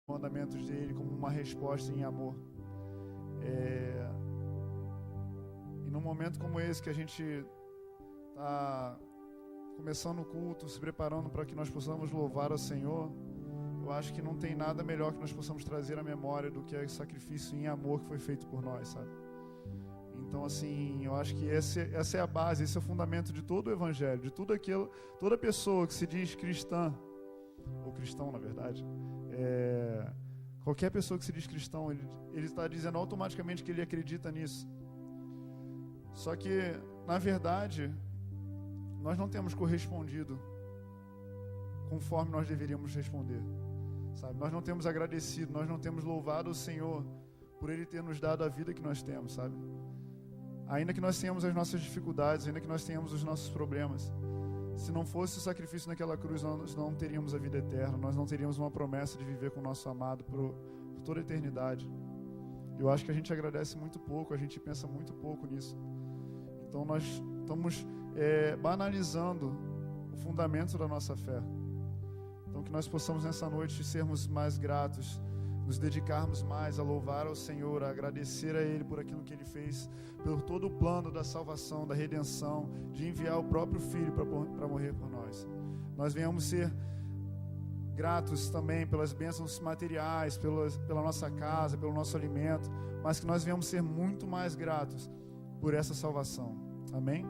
mandamentos dele como uma resposta em amor. E num momento como esse que a gente está começando o culto, se preparando para que nós possamos louvar ao Senhor, eu acho que não tem nada melhor que nós possamos trazer à memória do que o sacrifício em amor que foi feito por nós, sabe? Então, assim, eu acho que essa é a base, esse é o fundamento de todo o Evangelho, de tudo aquilo, toda pessoa que se diz cristã, ou cristão, na verdade, qualquer pessoa que se diz cristão, ele está dizendo automaticamente que ele acredita nisso. Só que, na verdade, nós não temos correspondido conforme nós deveríamos responder, sabe? Nós não temos agradecido, nós não temos louvado o Senhor por Ele ter nos dado a vida que nós temos, sabe? Ainda que nós tenhamos as nossas dificuldades, ainda que nós tenhamos os nossos problemas, se não fosse o sacrifício naquela cruz, nós não teríamos a vida eterna, nós não teríamos uma promessa de viver com o nosso amado por toda a eternidade. Eu acho que a gente agradece muito pouco, a gente pensa muito pouco nisso. Então nós estamos banalizando o fundamento da nossa fé. Então que nós possamos nessa noite sermos mais gratos, nos dedicarmos mais a louvar ao Senhor, a agradecer a Ele por aquilo que Ele fez, por todo o plano da salvação, da redenção, de enviar o próprio Filho para morrer por nós. Nós venhamos ser gratos também pelas bênçãos materiais, pela nossa casa, pelo nosso alimento, mas que nós venhamos ser muito mais gratos por essa salvação. Amém?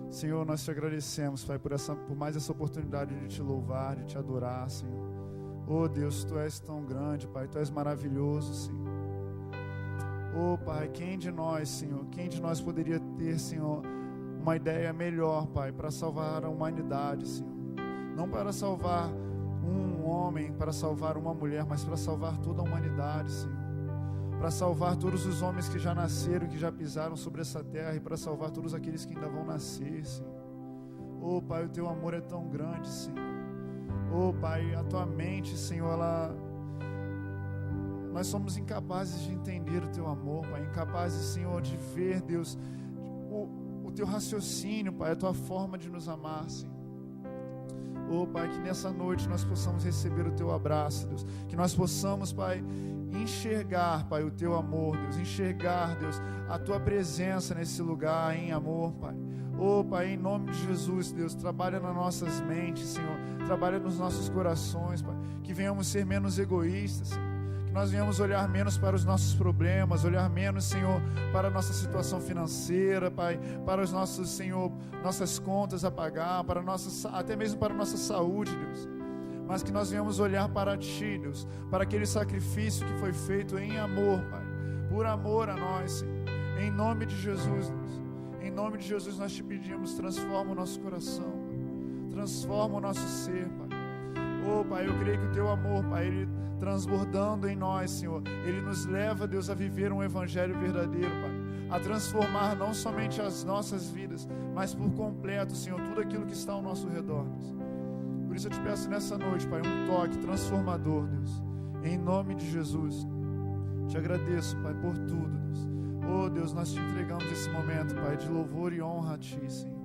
Senhor, nós te agradecemos, Pai, por mais essa oportunidade de te louvar, de te adorar, Senhor. Oh Deus, Tu és tão grande, Pai, Tu és maravilhoso, Senhor. Oh Pai, quem de nós, Senhor, quem de nós poderia ter, Senhor, uma ideia melhor, Pai, para salvar a humanidade, Senhor. Não para salvar um homem, para salvar uma mulher, mas para salvar toda a humanidade, Senhor. Para salvar todos os homens que já nasceram, que já pisaram sobre essa terra, e para salvar todos aqueles que ainda vão nascer, Senhor. Oh Pai, o Teu amor é tão grande, Senhor. Oh Pai, a Tua mente, Senhor, nós somos incapazes de entender o Teu amor, Pai, incapazes, Senhor, de ver, Deus, o Teu raciocínio, Pai, a Tua forma de nos amar, Senhor. Oh Pai, que nessa noite nós possamos receber o Teu abraço, Deus, que nós possamos, Pai, enxergar, Pai, o Teu amor, Deus, enxergar, Deus, a Tua presença nesse lugar em amor, Pai. Oh Pai, em nome de Jesus, Deus, trabalha nas nossas mentes, Senhor, trabalha nos nossos corações, Pai, que venhamos ser menos egoístas, Senhor, que nós venhamos olhar menos para os nossos problemas, olhar menos, Senhor, para a nossa situação financeira, Pai, para os nossos, Senhor, nossas contas a pagar, para até mesmo para a nossa saúde, Deus, mas que nós venhamos olhar para Ti, Deus, para aquele sacrifício que foi feito em amor, Pai, por amor a nós, Senhor, em nome de Jesus, Deus. Em nome de Jesus nós te pedimos, transforma o nosso coração, Pai. Transforma o nosso ser, Pai. Oh Pai, eu creio que o Teu amor, Pai, Ele transbordando em nós, Senhor, Ele nos leva, Deus, a viver um evangelho verdadeiro, Pai, a transformar não somente as nossas vidas, mas por completo, Senhor, tudo aquilo que está ao nosso redor, Deus. Por isso eu te peço nessa noite, Pai, um toque transformador, Deus, em nome de Jesus. Te agradeço, Pai, por tudo, Deus. Oh Deus, nós te entregamos esse momento, Pai, de louvor e honra a Ti, Senhor.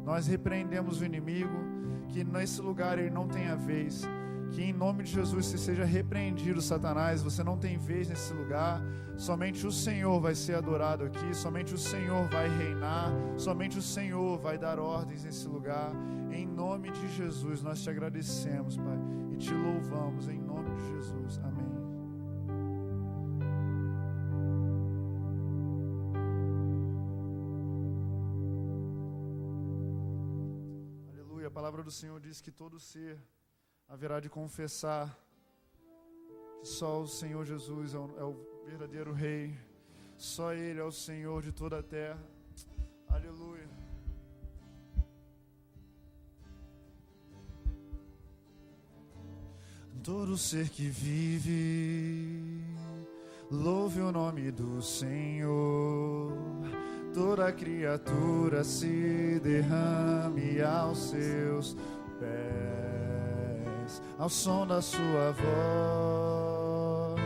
Nós repreendemos o inimigo, que nesse lugar ele não tenha vez, que em nome de Jesus se seja repreendido, Satanás, você não tem vez nesse lugar, somente o Senhor vai ser adorado aqui, somente o Senhor vai reinar, somente o Senhor vai dar ordens nesse lugar. Em nome de Jesus nós te agradecemos, Pai, e te louvamos em nome de Jesus. Amém. A palavra do Senhor diz que todo ser haverá de confessar que só o Senhor Jesus é o verdadeiro Rei, só Ele é o Senhor de toda a terra. Aleluia. Todo ser que vive, louve o nome do Senhor. Toda criatura se derrame aos seus pés, ao som da sua voz,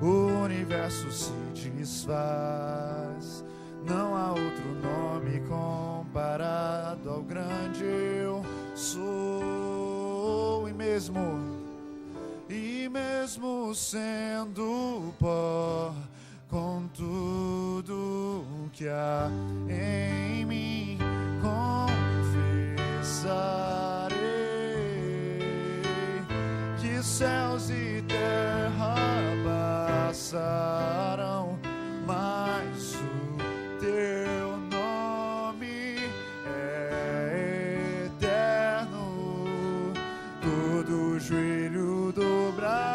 o universo se desfaz. Não há outro nome comparado ao grande eu sou, e mesmo mesmo sendo pó, com tudo que há em mim, confessarei que céus e terra passarão, mas o teu nome é eterno. Todo joelho dobrará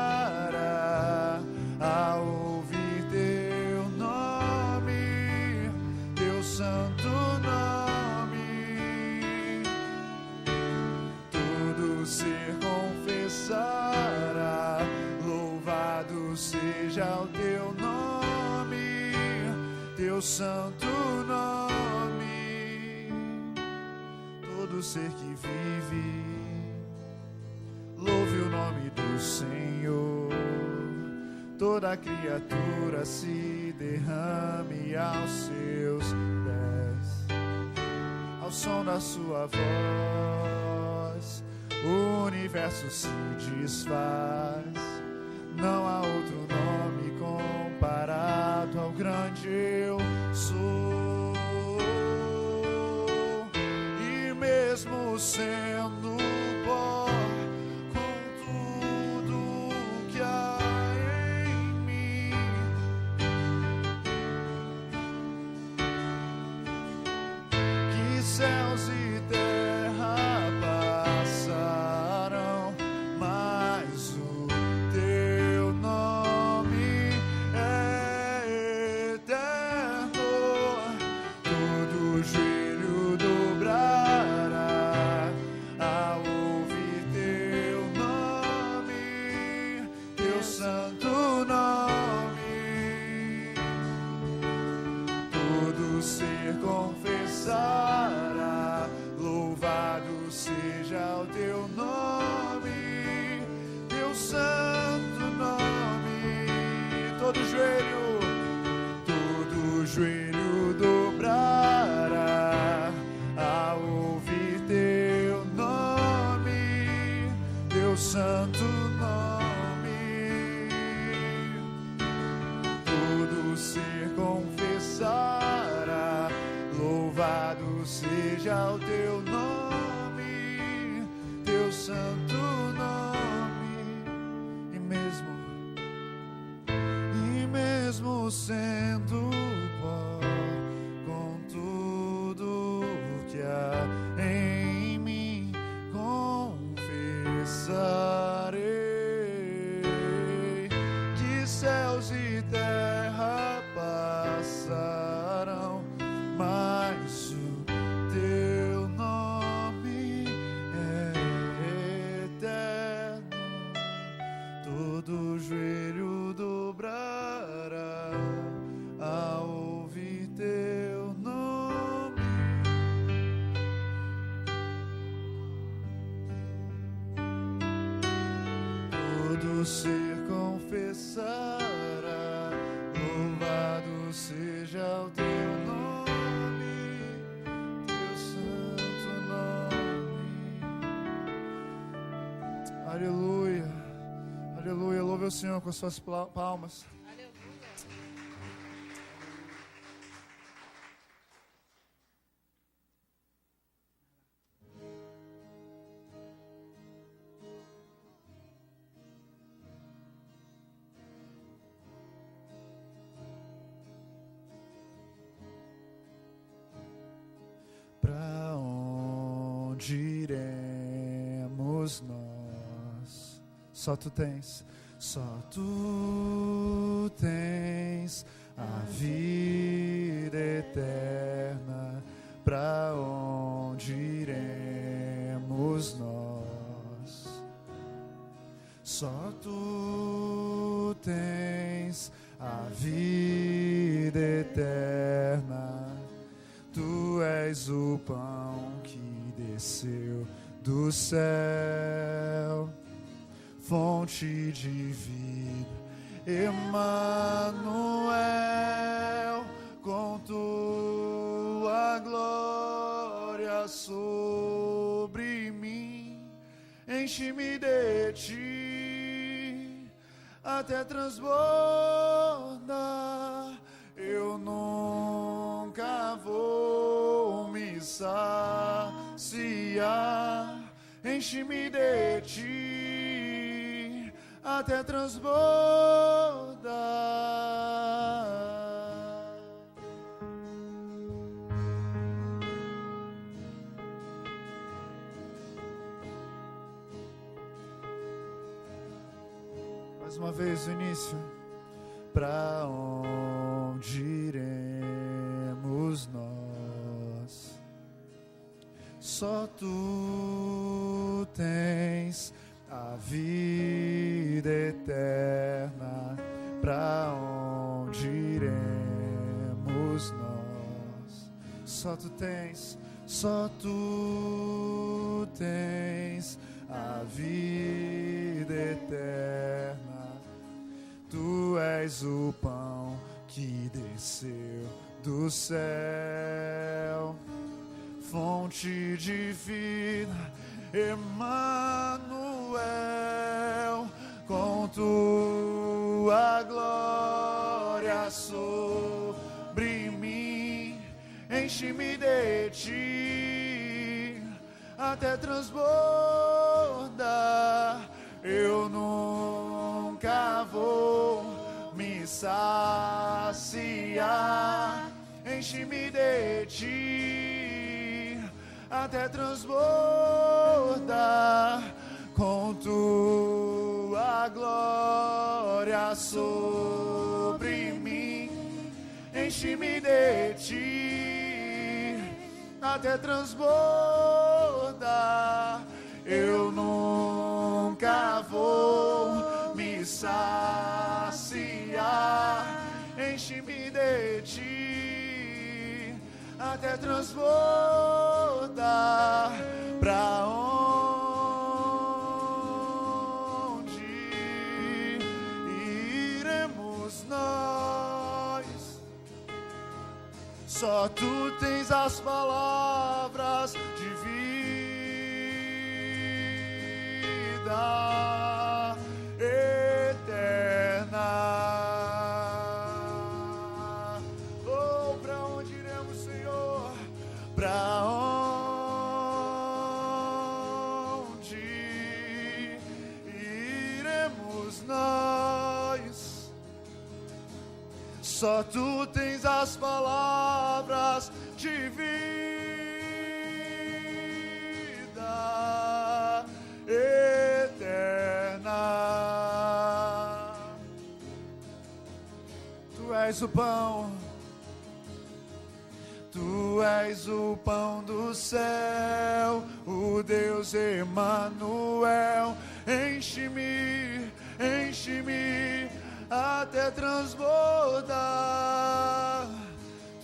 ao ouvir teu nome, teu santo nome. Todo ser confessará, louvado seja o teu nome, teu santo nome. Todo ser que vive, louve o nome do Senhor. Toda criatura se derrame aos seus pés, ao som da sua voz, o universo se desfaz. Não há outro nome comparado ao grande eu sou. E mesmo sendo pó, com tudo que há em mim, que céus e terra passarão, mas o teu nome é eterno. Todo joelho dobrará ao ouvir teu nome, teu santo nome. Todo ser confessará, louvado seja o teu nome, teu santo nome. Todo joelho dobrará ao ouvir teu nome, teu santo nome. Todo ser confessará, louvado seja o teu nome, teu santo nome. E mesmo sendo pó, com tudo que há em mim, confessarei que céus e terra passarão, mas o teu nome é eterno. Todo joelho dobrará ao ouvir teu nome. Todo ser confessará, louvado seja o teu nome, teu santo nome. Aleluia, aleluia. Louve o Senhor com as suas palmas. Pra onde iremos nós? Só tu tens a vida eterna. Pra onde iremos nós? Só tu tens a vida eterna. Tu és o pão que desceu do céu, fonte de vida, Emanuel, com tua glória sobre mim, enche-me de ti, até transbordar. Eu nunca vou me saciar. Enche-me de ti até transbordar. Mais uma vez o início. Pra onde iremos nós? Só tu tens a vida eterna. Pra onde iremos nós? Só tu tens a vida eterna. Tu és o pão que desceu do céu, fonte de vida, Emanuel, com tua glória sobre mim, enche-me de ti até transbordar. Eu nunca vou me saciar. Enche-me de ti até transbordar. Com tua glória sobre mim, enche-me de ti até transbordar. Eu nunca vou me saciar. Enche-me de ti até transbordar. Pra onde iremos nós? Só tu tens as palavras de vida eterna. Oh, pra onde iremos, Senhor? Pra onde iremos nós? Só tu tens as palavras de vida eterna. Tu és o pão, tu és o pão do céu, o Deus Emanuel. Enche-me, enche-me até transbordar.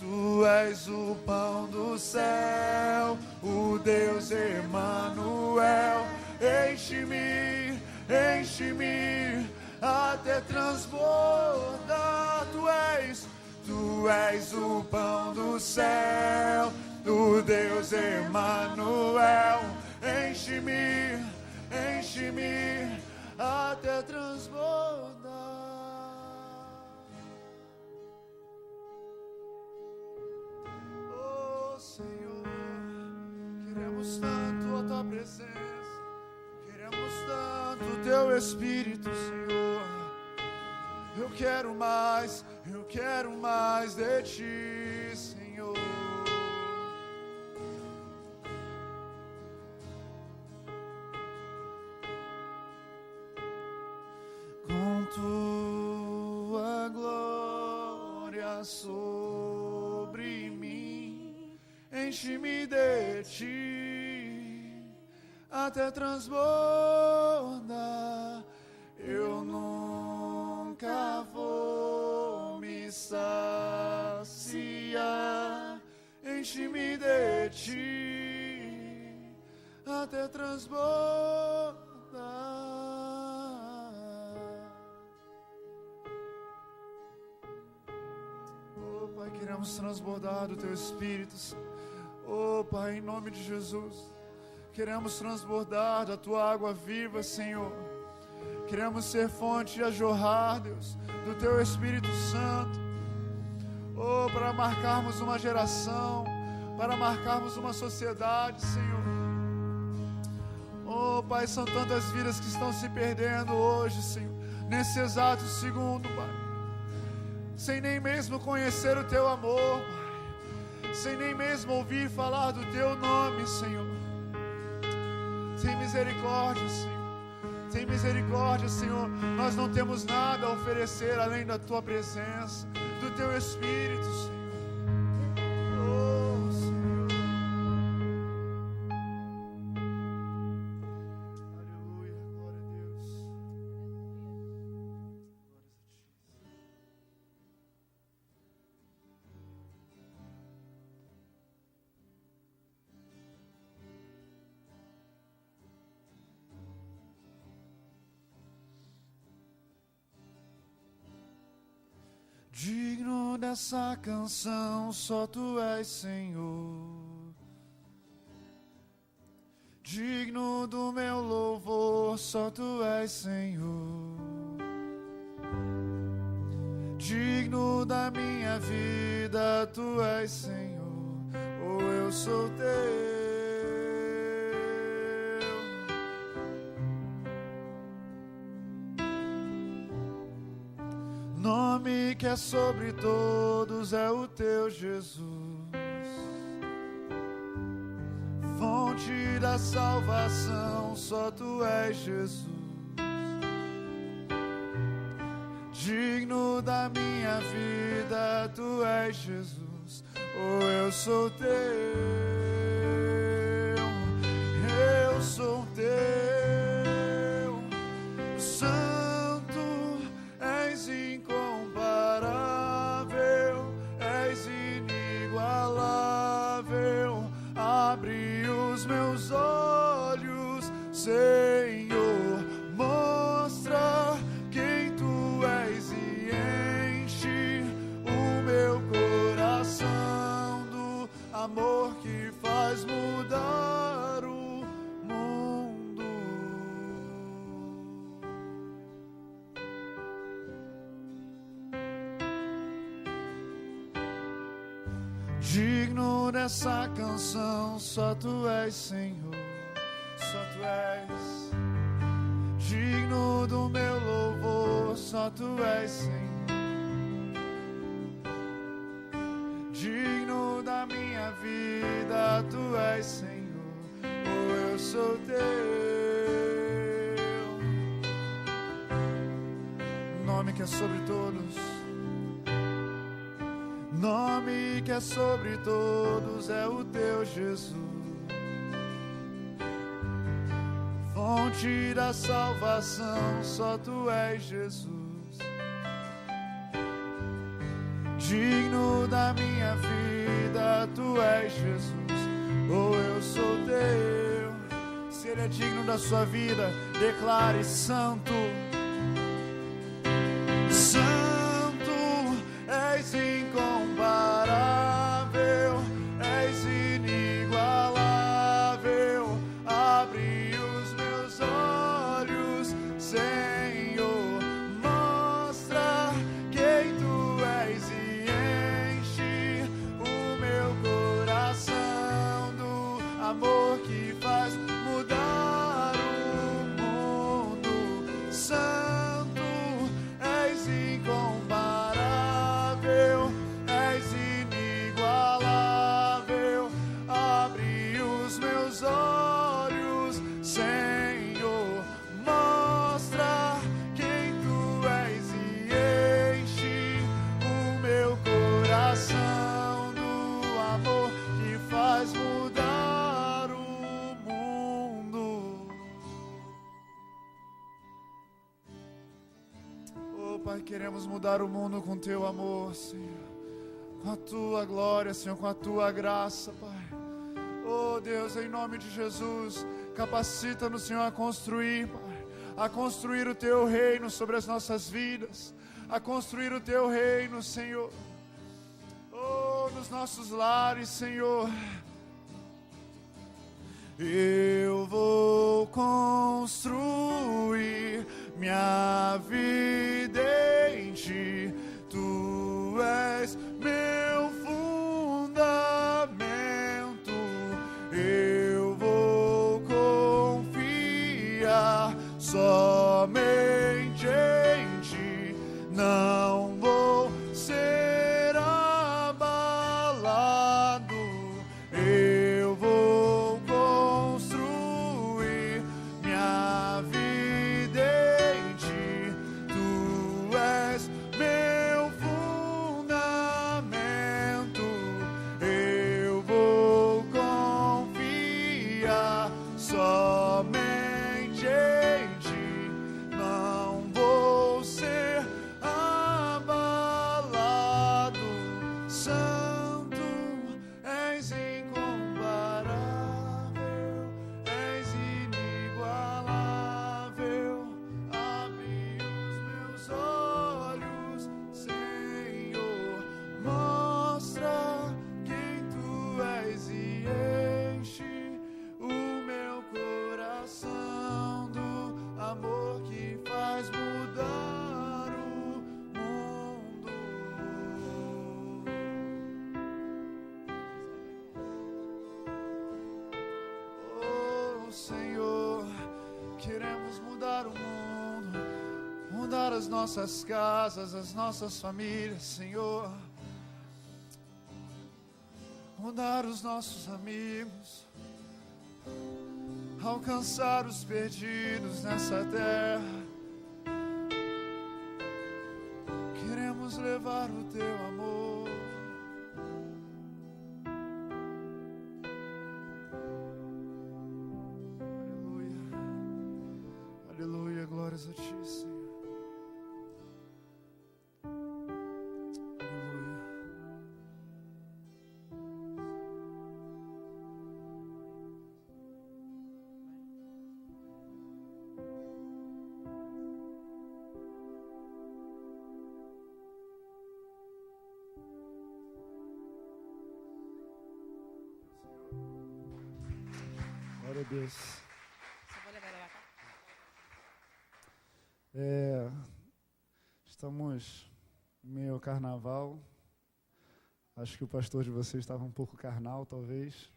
Tu és o pão do céu, o Deus Emanuel. Enche-me, enche-me até transbordar. Tu és o pão do céu, o Deus Emanuel. Enche-me, enche-me até transbordar. Oh Senhor, queremos tanto a tua presença, queremos tanto o teu Espírito, Senhor. Eu quero mais de ti, Senhor. Com tua glória sobre mim, enche-me de ti até transbordar. Eu nunca vou me saciar. Enche-me de ti até transbordar. Oh Pai, queremos transbordar do teu Espírito. Oh Pai, em nome de Jesus, queremos transbordar da tua água viva, Senhor. Queremos ser fonte a jorrar, Deus, do Teu Espírito Santo. Oh, para marcarmos uma geração, para marcarmos uma sociedade, Senhor. Oh, Pai, são tantas vidas que estão se perdendo hoje, Senhor, nesse exato segundo, Pai, sem nem mesmo conhecer o Teu amor, Pai, sem nem mesmo ouvir falar do Teu nome, Senhor. Tem misericórdia, Senhor. Tem misericórdia, Senhor. Nós não temos nada a oferecer além da Tua presença, do Teu Espírito, Senhor. Oh, Senhor. Aleluia, glória a Deus. Digno dessa canção, só Tu és, Senhor. Digno do meu louvor, só Tu és, Senhor. Digno da minha vida, Tu és, Senhor. Oh, eu sou Teu. Nome que é sobre todos é o Teu, Jesus. Fonte da salvação, só Tu és, Jesus. Digno da minha vida, Tu és, Jesus. Oh, eu sou Teu. Eu sou Teu. Senhor, mostra quem Tu és e enche o meu coração do amor que faz mudar o mundo. Digno dessa canção, só Tu és, Senhor. Só Tu és digno do meu louvor, só Tu és, Senhor. Digno da minha vida, Tu és, Senhor. Oh, eu sou Teu. Nome que é sobre todos. Nome que é sobre todos é o Teu, Jesus. Fonte da salvação, só Tu és, Jesus. Digno da minha vida, Tu és, Jesus. Oh, eu sou Teu. Se Ele é digno da sua vida, declare: Santo, Santo, és incomparável, és inigualável. Abre os meus olhos, Senhor, mostra quem Tu és e enche o meu coração do amor que faz mudar o mundo. Santo, és incomparável, és inigualável. Abre os meus olhos, Senhor, mostra quem Tu és e enche o meu coração do amor que faz mudar o mundo. Oh, Pai, queremos mudar o mundo com Teu amor, Senhor, com a Tua glória, Senhor, com a Tua graça, Pai. Oh, Deus, em nome de Jesus, capacita-nos, Senhor, a construir, Pai, a construir o Teu reino sobre as nossas vidas, a construir o Teu reino, Senhor, oh, nos nossos lares, Senhor. Eu vou construir minha vida em ti. Tu és meu fundamento, eu vou confiar somente em ti. Não vou ser abalado, eu vou construir minha vida em ti. Tu és meu fundamento, eu vou confiar somente em ti. Não vou ser abalado. Santo, és incomparável, és inigualável. Abre os meus olhos, Senhor, mostra quem tu és e enche o meu coração do amor que faz mudar o mundo. Oh, Senhor, queremos mudar o mundo, mudar as nossas casas, as nossas famílias, Senhor. Mudar os nossos amigos, alcançar os perdidos nessa terra. Queremos levar o teu amor. Aleluia, aleluia, glórias a ti, Senhor. Aleluia. Glória a Deus. Estamos em meio ao carnaval. Acho que o pastor de vocês estava um pouco carnal, talvez.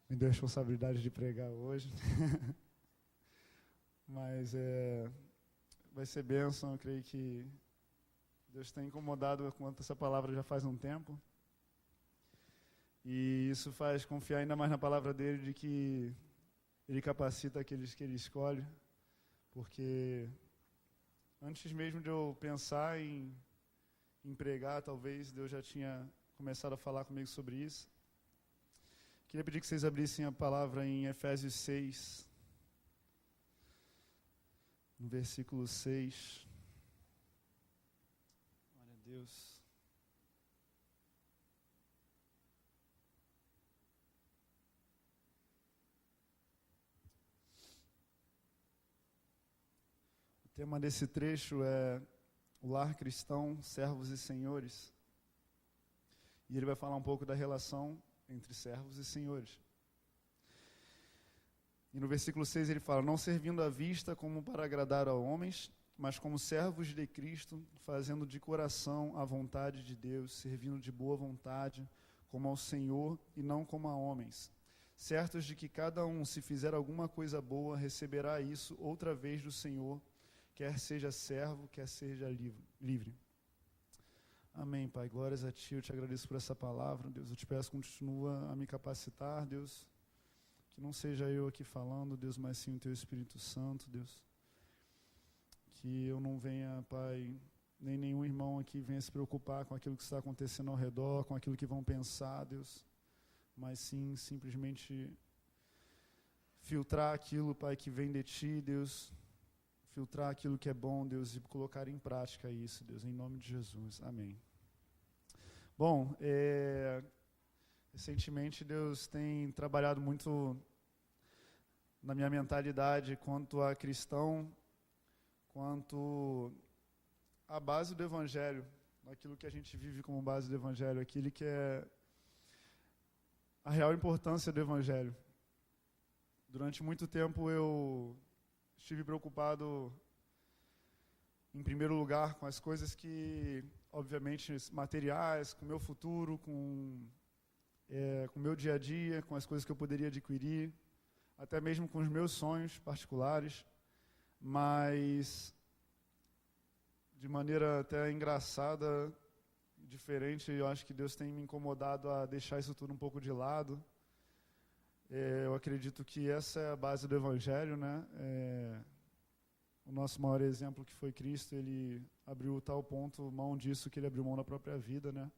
Me deu a responsabilidade de pregar hoje. Mas vai ser bênção. Eu creio que Deus está incomodado com essa palavra já faz um tempo. E isso faz confiar ainda mais na palavra dele, de que ele capacita aqueles que ele escolhe. Porque antes mesmo de eu pensar em pregar, talvez Deus já tinha começado a falar comigo sobre isso. Queria pedir que vocês abrissem a palavra em Efésios 6, no versículo 6. Glória a Deus. O tema desse trecho é o lar cristão, servos e senhores. E ele vai falar um pouco da relação entre servos e senhores. E no versículo 6 ele fala: não servindo à vista como para agradar a homens, mas como servos de Cristo, fazendo de coração a vontade de Deus, servindo de boa vontade, como ao Senhor e não como a homens. Certos de que cada um, se fizer alguma coisa boa, receberá isso outra vez do Senhor, quer seja servo, quer seja livre. Amém, Pai. Glórias a Ti. Eu Te agradeço por essa palavra, Deus. Eu Te peço, continua a me capacitar, Deus. Que não seja eu aqui falando, Deus, mas sim o Teu Espírito Santo, Deus. Que eu não venha, Pai, nem nenhum irmão aqui venha se preocupar com aquilo que está acontecendo ao redor, com aquilo que vão pensar, Deus. Mas sim, simplesmente filtrar aquilo, Pai, que vem de Ti, Deus. Filtrar aquilo que é bom, Deus, e colocar em prática isso, Deus, em nome de Jesus. Amém. Bom, recentemente Deus tem trabalhado muito na minha mentalidade quanto a cristão, quanto à base do Evangelho, aquilo que a gente vive como base do Evangelho, aquilo que é a real importância do Evangelho. Durante muito tempo eu estive preocupado em primeiro lugar com as coisas que, obviamente, materiais, com o meu futuro, com o meu dia a dia, com as coisas que eu poderia adquirir, até mesmo com os meus sonhos particulares, mas de maneira até engraçada, diferente, eu acho que Deus tem me incomodado a deixar isso tudo um pouco de lado. Eu acredito que essa é a base do Evangelho, né? O nosso maior exemplo, que foi Cristo, ele abriu tal ponto mão disso que ele abriu mão da própria vida, né?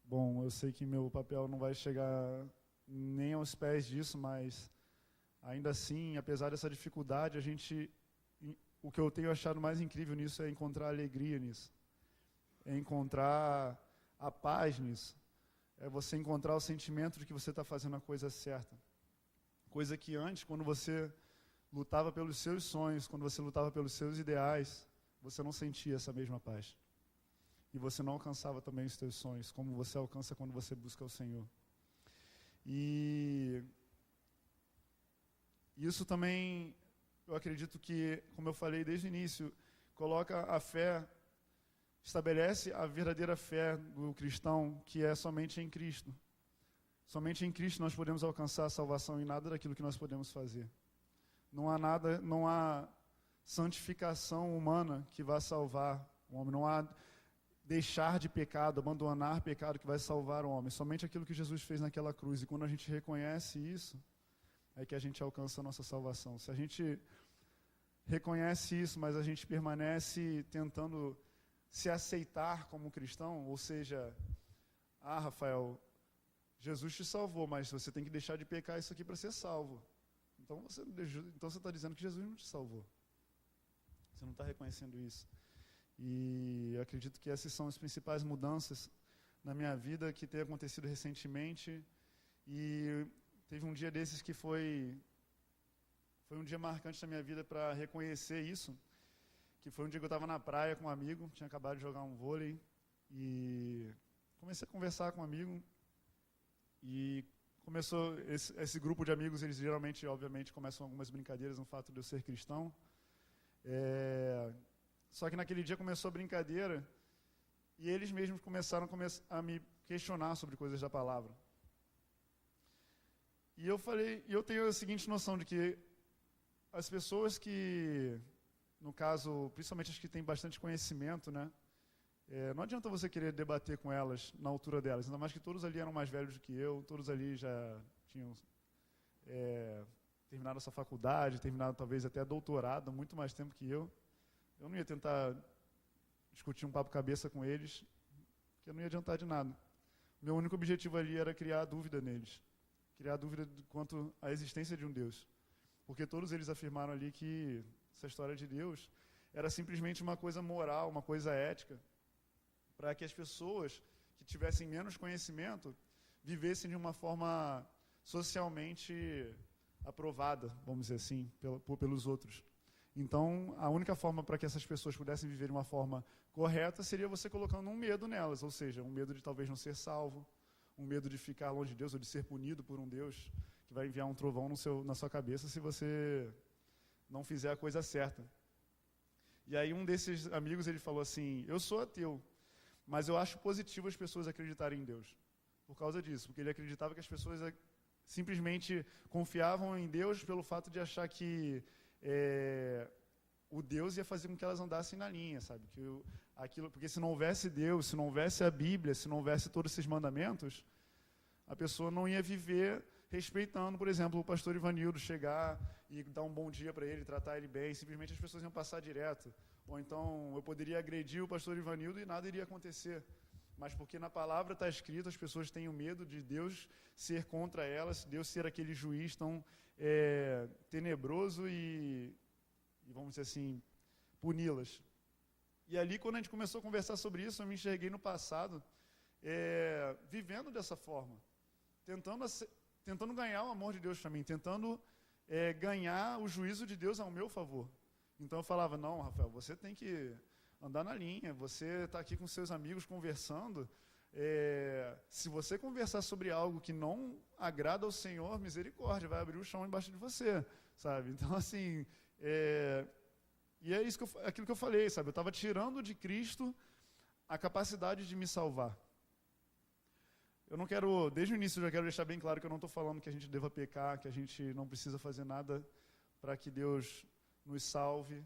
Bom, eu sei que meu papel não vai chegar nem aos pés disso, mas ainda assim, apesar dessa dificuldade, o que eu tenho achado mais incrível nisso é encontrar alegria nisso, é encontrar a paz nisso, é você encontrar o sentimento de que você está fazendo a coisa certa, coisa que antes, quando você lutava pelos seus sonhos, quando você lutava pelos seus ideais, você não sentia essa mesma paz. E você não alcançava também os seus sonhos, como você alcança quando você busca o Senhor. E isso também, eu acredito que, como eu falei desde o início, coloca a fé, estabelece a verdadeira fé do cristão, que é somente em Cristo. Somente em Cristo nós podemos alcançar a salvação e nada daquilo que nós podemos fazer. Não há santificação humana que vá salvar o homem, não há deixar de pecado, abandonar pecado que vai salvar o homem. Somente aquilo que Jesus fez naquela cruz. E quando a gente reconhece isso, é que a gente alcança a nossa salvação. Se a gente reconhece isso, mas a gente permanece tentando se aceitar como cristão, ou seja, Rafael, Jesus te salvou, mas você tem que deixar de pecar isso aqui para ser salvo. Então você está dizendo que Jesus não te salvou. Você não está reconhecendo isso. E eu acredito que essas são as principais mudanças na minha vida que tem acontecido recentemente. E teve um dia desses que foi um dia marcante na minha vida para reconhecer isso, que foi um dia que eu estava na praia com um amigo, tinha acabado de jogar um vôlei, e comecei a conversar com um amigo, e começou esse grupo de amigos, eles geralmente, obviamente, começam algumas brincadeiras no fato de eu ser cristão. Só que naquele dia começou a brincadeira e eles mesmos começaram a me questionar sobre coisas da palavra. E eu tenho a seguinte noção de que as pessoas que, no caso, principalmente as que têm bastante conhecimento, né? Não adianta você querer debater com elas na altura delas, ainda mais que todos ali eram mais velhos do que eu, todos ali já tinham terminado essa faculdade, terminado talvez até doutorado, muito mais tempo que eu. Eu não ia tentar discutir um papo cabeça com eles, porque não ia adiantar de nada. Meu único objetivo ali era criar dúvida neles, criar dúvida quanto à existência de um Deus. Porque todos eles afirmaram ali que essa história de Deus era simplesmente uma coisa moral, uma coisa ética, para que as pessoas que tivessem menos conhecimento vivessem de uma forma socialmente aprovada, vamos dizer assim, pelos outros. Então, a única forma para que essas pessoas pudessem viver de uma forma correta seria você colocando um medo nelas, ou seja, um medo de talvez não ser salvo, um medo de ficar longe de Deus ou de ser punido por um Deus que vai enviar um trovão na sua cabeça se você não fizer a coisa certa. E aí um desses amigos, ele falou assim, eu sou ateu, mas eu acho positivo as pessoas acreditarem em Deus, por causa disso, porque ele acreditava que as pessoas simplesmente confiavam em Deus pelo fato de achar que o Deus ia fazer com que elas andassem na linha, sabe? Porque se não houvesse Deus, se não houvesse a Bíblia, se não houvesse todos esses mandamentos, a pessoa não ia viver respeitando, por exemplo, o pastor Ivanildo chegar e dar um bom dia para ele, tratar ele bem, simplesmente as pessoas iam passar direto. Ou então eu poderia agredir o pastor Ivanildo e nada iria acontecer. Mas porque na palavra está escrito, as pessoas têm o medo de Deus ser contra elas, Deus ser aquele juiz tão tenebroso e, vamos dizer assim, puni-las. E ali, quando a gente começou a conversar sobre isso, eu me enxerguei no passado, vivendo dessa forma, tentando ganhar o amor de Deus para mim, tentando ganhar o juízo de Deus ao meu favor. Então eu falava, não, Rafael, você tem que andar na linha, você está aqui com seus amigos conversando, se você conversar sobre algo que não agrada ao Senhor, misericórdia, vai abrir o chão embaixo de você, sabe? Então, assim, E é isso aquilo que eu falei, sabe? Eu estava tirando de Cristo a capacidade de me salvar. Eu não quero, desde o início eu já quero deixar bem claro que eu não estou falando que a gente deva pecar, que a gente não precisa fazer nada para que Deus nos salve.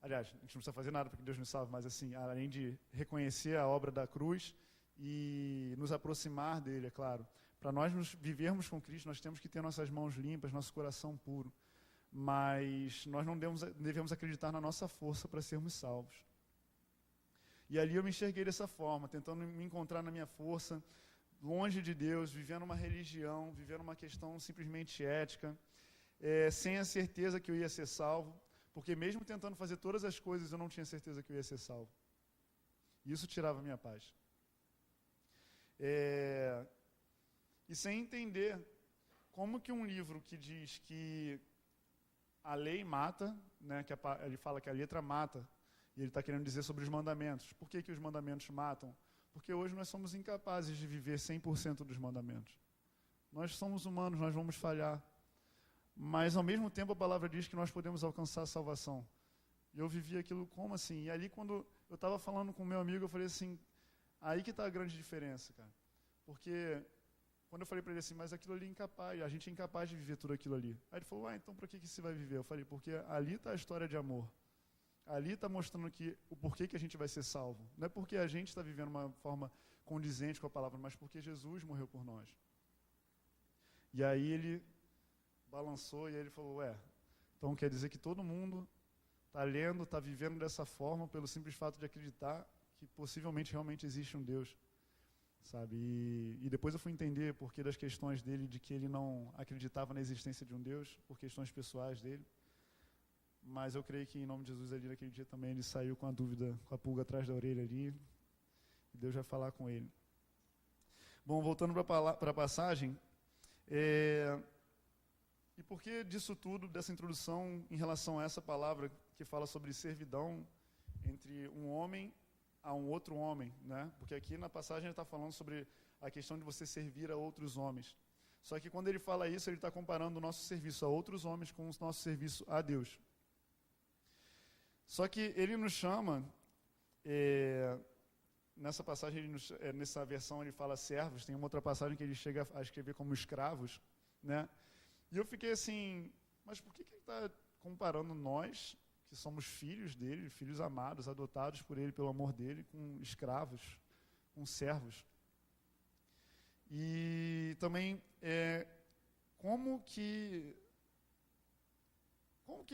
Aliás, a gente não precisa fazer nada para que Deus nos salve, mas assim, além de reconhecer a obra da cruz e nos aproximar dele, é claro. Para nós vivermos com Cristo, nós temos que ter nossas mãos limpas, nosso coração puro. Mas nós não devemos acreditar na nossa força para sermos salvos. E ali eu me enxerguei dessa forma, tentando me encontrar na minha força, longe de Deus, vivendo uma religião, vivendo uma questão simplesmente ética, sem a certeza que eu ia ser salvo, porque mesmo tentando fazer todas as coisas, eu não tinha certeza que eu ia ser salvo. E isso tirava a minha paz. E sem entender como que um livro que diz que a lei mata, né, que ele fala que a letra mata, e ele está querendo dizer sobre os mandamentos. Por que os mandamentos matam? Porque hoje nós somos incapazes de viver 100% dos mandamentos. Nós somos humanos, nós vamos falhar. Mas, ao mesmo tempo, a palavra diz que nós podemos alcançar a salvação. E eu vivi aquilo como assim? E ali, quando eu estava falando com o meu amigo, eu falei assim, aí que está a grande diferença, cara. Porque quando eu falei para ele assim, mas aquilo ali é incapaz, a gente é incapaz de viver tudo aquilo ali. Aí ele falou, então para que você vai viver? Eu falei, porque ali está a história de amor. Ali está mostrando o porquê que a gente vai ser salvo. Não é porque a gente está vivendo uma forma condizente com a palavra, mas porque Jesus morreu por nós. E aí ele balançou e aí ele falou, então quer dizer que todo mundo está lendo, está vivendo dessa forma pelo simples fato de acreditar que possivelmente realmente existe um Deus. Sabe? E depois eu fui entender por que das questões dele, de que ele não acreditava na existência de um Deus, por questões pessoais dele. Mas eu creio que em nome de Jesus ali naquele dia também ele saiu com a dúvida, com a pulga atrás da orelha ali, e Deus vai falar com ele. Bom, voltando para a passagem, e por que disso tudo, dessa introdução em relação a essa palavra que fala sobre servidão entre um homem a um outro homem, né? Porque aqui na passagem ele está falando sobre a questão de você servir a outros homens. Só que quando ele fala isso, ele está comparando o nosso serviço a outros homens com o nosso serviço a Deus. Só que ele nos chama, nessa passagem, nessa versão ele fala servos, tem uma outra passagem que ele chega a escrever como escravos, né? E eu fiquei assim, mas por que ele está comparando nós, que somos filhos dele, filhos amados, adotados por ele, pelo amor dele, com escravos, com servos? E também, como que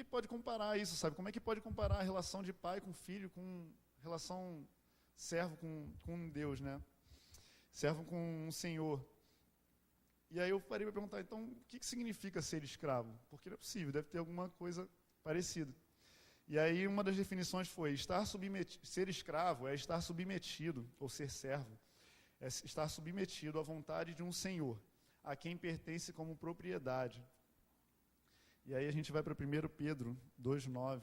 pode comparar isso, sabe? Como é que pode comparar a relação de pai com filho, com relação servo com Deus, né? Servo com um Senhor. E aí eu parei para perguntar, então, o que significa ser escravo? Porque não é possível, deve ter alguma coisa parecida. E aí uma das definições foi, ser escravo é estar submetido, ou ser servo, é estar submetido à vontade de um senhor, a quem pertence como propriedade. E aí a gente vai para 1 Pedro 2,9.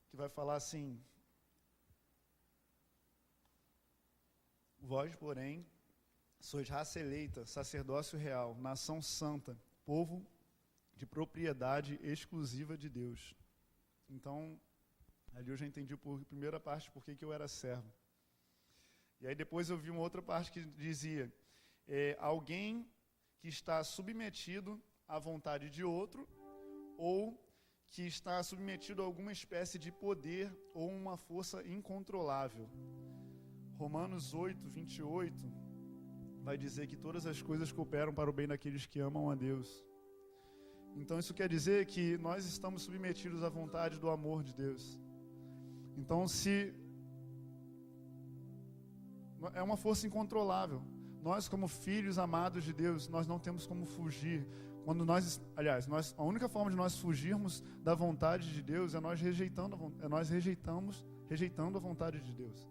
Que vai falar assim, vós, porém, sois raça eleita, sacerdócio real, nação santa, povo de propriedade exclusiva de Deus. Então, ali eu já entendi por primeira parte por que eu era servo. E aí depois eu vi uma outra parte que dizia, alguém que está submetido à vontade de outro, ou que está submetido a alguma espécie de poder ou uma força incontrolável. Romanos 8:28 vai dizer que todas as coisas cooperam para o bem daqueles que amam a Deus. Então isso quer dizer que nós estamos submetidos à vontade do amor de Deus. Então é uma força incontrolável. Nós, como filhos amados de Deus, nós não temos como fugir. A única forma de nós fugirmos da vontade de Deus é nós rejeitando a vontade de Deus.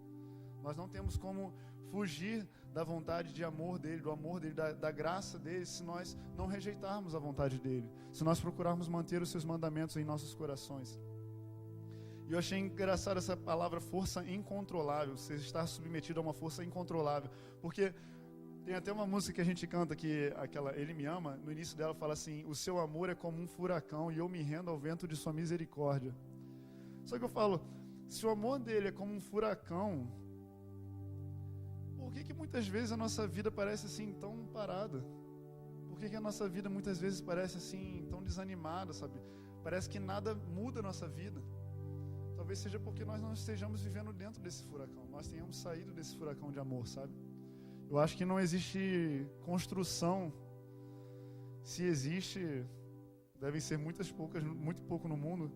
Nós não temos como fugir da vontade de amor dele, do amor dele, da graça dele, se nós não rejeitarmos a vontade dele, se nós procurarmos manter os seus mandamentos em nossos corações. E eu achei engraçado essa palavra força incontrolável, você estar submetido a uma força incontrolável, porque Tem até uma música que a gente canta, aquela Ele Me Ama, no início dela fala assim: o seu amor é como um furacão e eu me rendo ao vento de sua misericórdia. Só que eu falo, se o amor dele é como um furacão, por que muitas vezes a nossa vida parece assim tão parada? Por que a nossa vida muitas vezes parece assim tão desanimada, sabe? Parece que nada muda a nossa vida. Talvez seja porque nós não estejamos vivendo dentro desse furacão. Nós tenhamos saído desse furacão de amor, sabe? Eu acho que não existe construção. Se existe, devem ser muito pouco no mundo,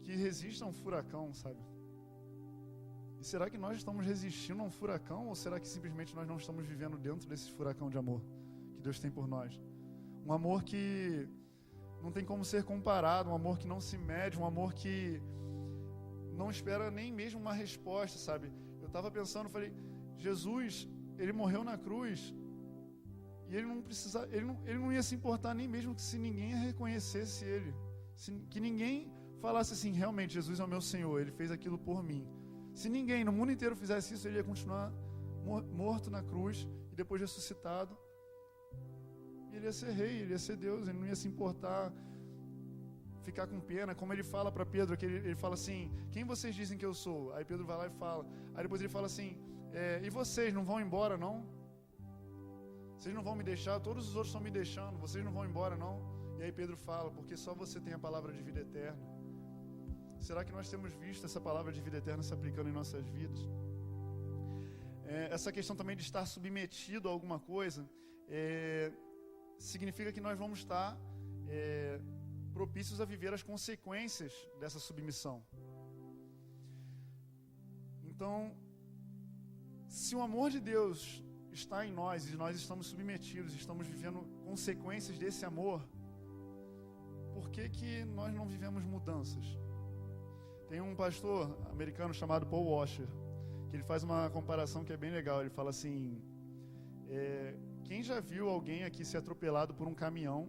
que resista a um furacão, sabe? E será que nós estamos resistindo a um furacão? Ou será que simplesmente nós não estamos vivendo dentro desse furacão de amor que Deus tem por nós? Um amor que não tem como ser comparado, um amor que não se mede, um amor que não espera nem mesmo uma resposta, sabe? Eu estava pensando, falei, Jesus, ele morreu na cruz e ele não ia se importar nem mesmo que se ninguém reconhecesse ele, que ninguém falasse assim, realmente Jesus é o meu Senhor, ele fez aquilo por mim. Se ninguém no mundo inteiro fizesse isso, ele ia continuar morto na cruz e depois ressuscitado. Ele ia ser rei, ele ia ser Deus, ele não ia se importar, ficar com pena, como ele fala para Pedro, que ele fala assim, quem vocês dizem que eu sou? Aí Pedro vai lá e fala, aí depois ele fala assim, e vocês não vão embora não? Vocês não vão me deixar, todos os outros estão me deixando, vocês não vão embora não? E aí Pedro fala, porque só você tem a palavra de vida eterna. Será que nós temos visto essa palavra de vida eterna se aplicando em nossas vidas? Essa questão também de estar submetido a alguma coisa, significa que nós vamos estar propícios a viver as consequências dessa submissão. Então, se o amor de Deus está em nós e nós estamos submetidos, estamos vivendo consequências desse amor, por que nós não vivemos mudanças? Tem um pastor americano chamado Paul Washer, que ele faz uma comparação que é bem legal. Ele fala assim, quem já viu alguém aqui ser atropelado por um caminhão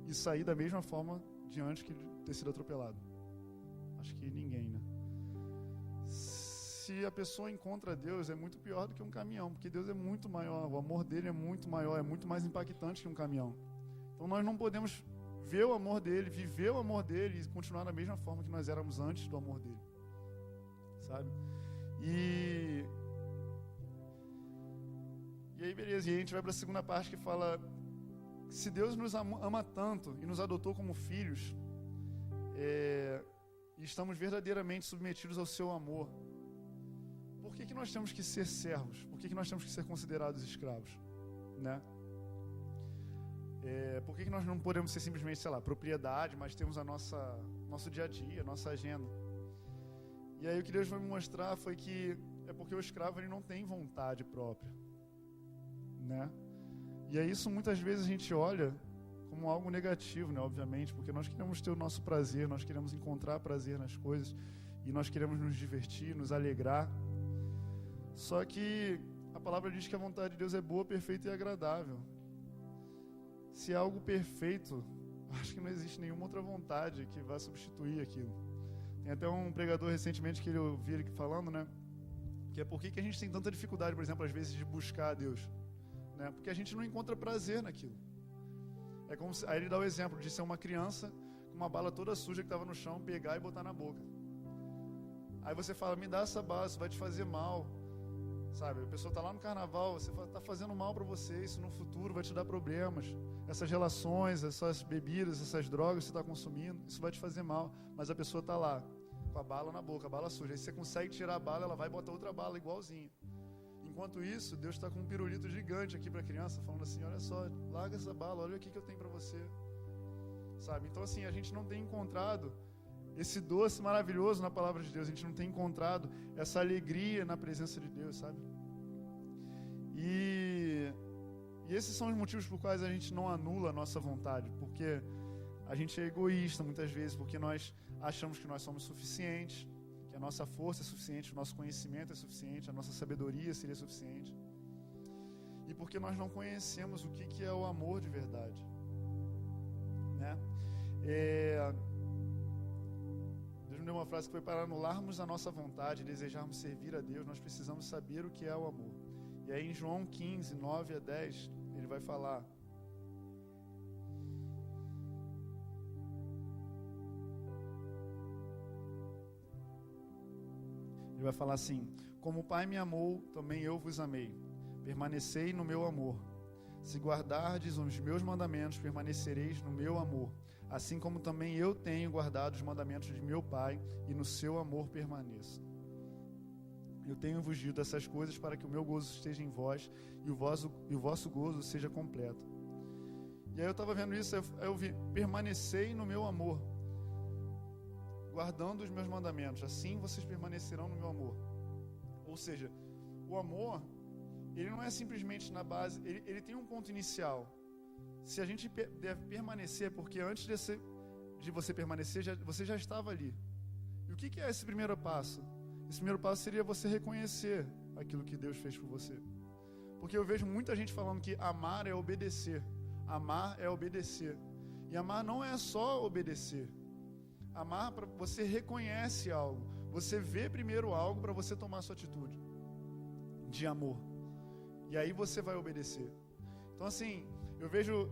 e sair da mesma forma de antes que ter sido atropelado? Acho que ninguém, né? Se a pessoa encontra Deus, é muito pior do que um caminhão, porque Deus é muito maior, o amor dele é muito maior, é muito mais impactante que um caminhão. Então nós não podemos ver o amor dele, viver o amor dele e continuar da mesma forma que nós éramos antes do amor dele, sabe? E aí beleza, e aí a gente vai para a segunda parte que fala, se Deus nos ama tanto e nos adotou como filhos, e estamos verdadeiramente submetidos ao seu amor, por que nós temos que ser servos? Por que nós temos que ser considerados escravos, né? Por que nós não podemos ser simplesmente, sei lá, propriedade, mas temos nosso dia a dia, nossa agenda? E aí o que Deus vai me mostrar foi que é porque o escravo ele não tem vontade própria, né? E é isso muitas vezes a gente olha como algo negativo, né? Obviamente, porque nós queremos ter o nosso prazer, nós queremos encontrar prazer nas coisas e nós queremos nos divertir, nos alegrar. Só que a palavra diz que a vontade de Deus é boa, perfeita e agradável. Se é algo perfeito, acho que não existe nenhuma outra vontade que vá substituir aquilo. Tem até um pregador recentemente que eu vi ele falando, né? Que é por que a gente tem tanta dificuldade, por exemplo, às vezes, de buscar a Deus, né? Porque a gente não encontra prazer naquilo. É como se, aí ele dá o exemplo de ser uma criança com uma bala toda suja que estava no chão, pegar e botar na boca. Aí você fala, me dá essa bala, isso vai te fazer mal. Sabe, a pessoa está lá no carnaval, você fala, está fazendo mal para você, isso no futuro vai te dar problemas. Essas relações, essas bebidas, essas drogas que você está consumindo, isso vai te fazer mal. Mas a pessoa está lá, com a bala na boca, a bala suja. Aí você consegue tirar a bala, ela vai botar outra bala igualzinha. Enquanto isso, Deus está com um pirulito gigante aqui para a criança, falando assim, olha só, larga essa bala, olha o que eu tenho para você. Sabe, então assim, a gente não tem encontrado esse doce maravilhoso na palavra de Deus, a gente não tem encontrado essa alegria na presença de Deus, sabe? E esses são os motivos por quais a gente não anula a nossa vontade, porque a gente é egoísta muitas vezes, porque nós achamos que nós somos suficientes, que a nossa força é suficiente, o nosso conhecimento é suficiente, a nossa sabedoria seria suficiente, e porque nós não conhecemos o que é o amor de verdade, né? Deus me deu uma frase que foi: para anularmos a nossa vontade e desejarmos servir a Deus, nós precisamos saber o que é o amor. E aí em João 15, 9 a 10, ele vai falar: ele vai falar assim: como o Pai me amou, também eu vos amei. Permanecei no meu amor. Se guardardes os meus mandamentos, permanecereis no meu amor. Assim como também eu tenho guardado os mandamentos de meu Pai, e no seu amor permaneço. Eu tenho-vos dito essas coisas para que o meu gozo esteja em vós e o vosso gozo seja completo. E aí eu estava vendo isso, eu vi: permanecei no meu amor, guardando os meus mandamentos, assim vocês permanecerão no meu amor. Ou seja, o amor, ele não é simplesmente na base, ele tem um ponto inicial. Se a gente deve permanecer, porque antes de você permanecer, você já estava ali. E o que é esse primeiro passo? Esse primeiro passo seria você reconhecer aquilo que Deus fez por você. Porque eu vejo muita gente falando que amar é obedecer. Amar é obedecer. E amar não é só obedecer. Amar, você reconhece algo. Você vê primeiro algo para você tomar a sua atitude de amor. E aí você vai obedecer. Então assim, eu vejo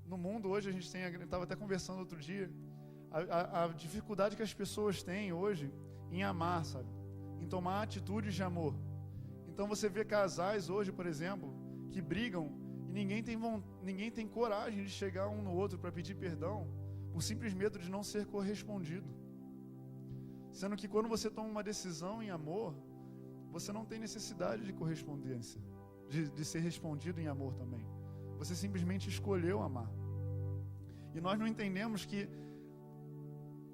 no mundo hoje, eu estava até conversando outro dia, a dificuldade que as pessoas têm hoje em amar, sabe? Em tomar atitudes de amor. Então você vê casais hoje, por exemplo, que brigam e ninguém tem coragem de chegar um no outro para pedir perdão, por simples medo de não ser correspondido. Sendo que quando você toma uma decisão em amor, você não tem necessidade de correspondência, de ser respondido em amor também. Você simplesmente escolheu amar. E nós não entendemos que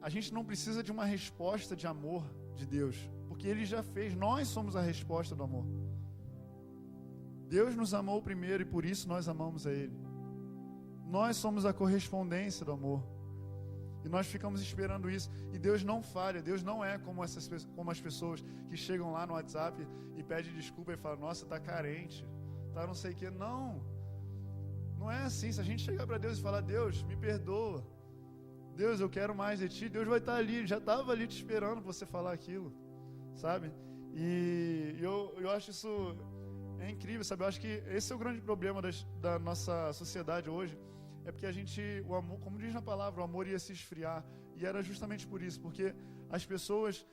a gente não precisa de uma resposta de amor de Deus, porque Ele já fez. Nós somos a resposta do amor. Deus nos amou primeiro e por isso nós amamos a Ele. Nós somos a correspondência do amor. E nós ficamos esperando isso. E Deus não falha. Deus não é como as pessoas que chegam lá no WhatsApp e pedem desculpa e falam: nossa, tá carente, tá não sei o que. Não é assim. Se a gente chegar para Deus e falar: Deus, me perdoa, Deus, eu quero mais de Ti, Deus vai estar ali, já estava ali te esperando para você falar aquilo, sabe? E eu acho isso incrível, sabe? Eu acho que esse é o grande problema da nossa sociedade hoje. É porque o amor, como diz na palavra, o amor ia se esfriar. E era justamente por isso, porque as pessoas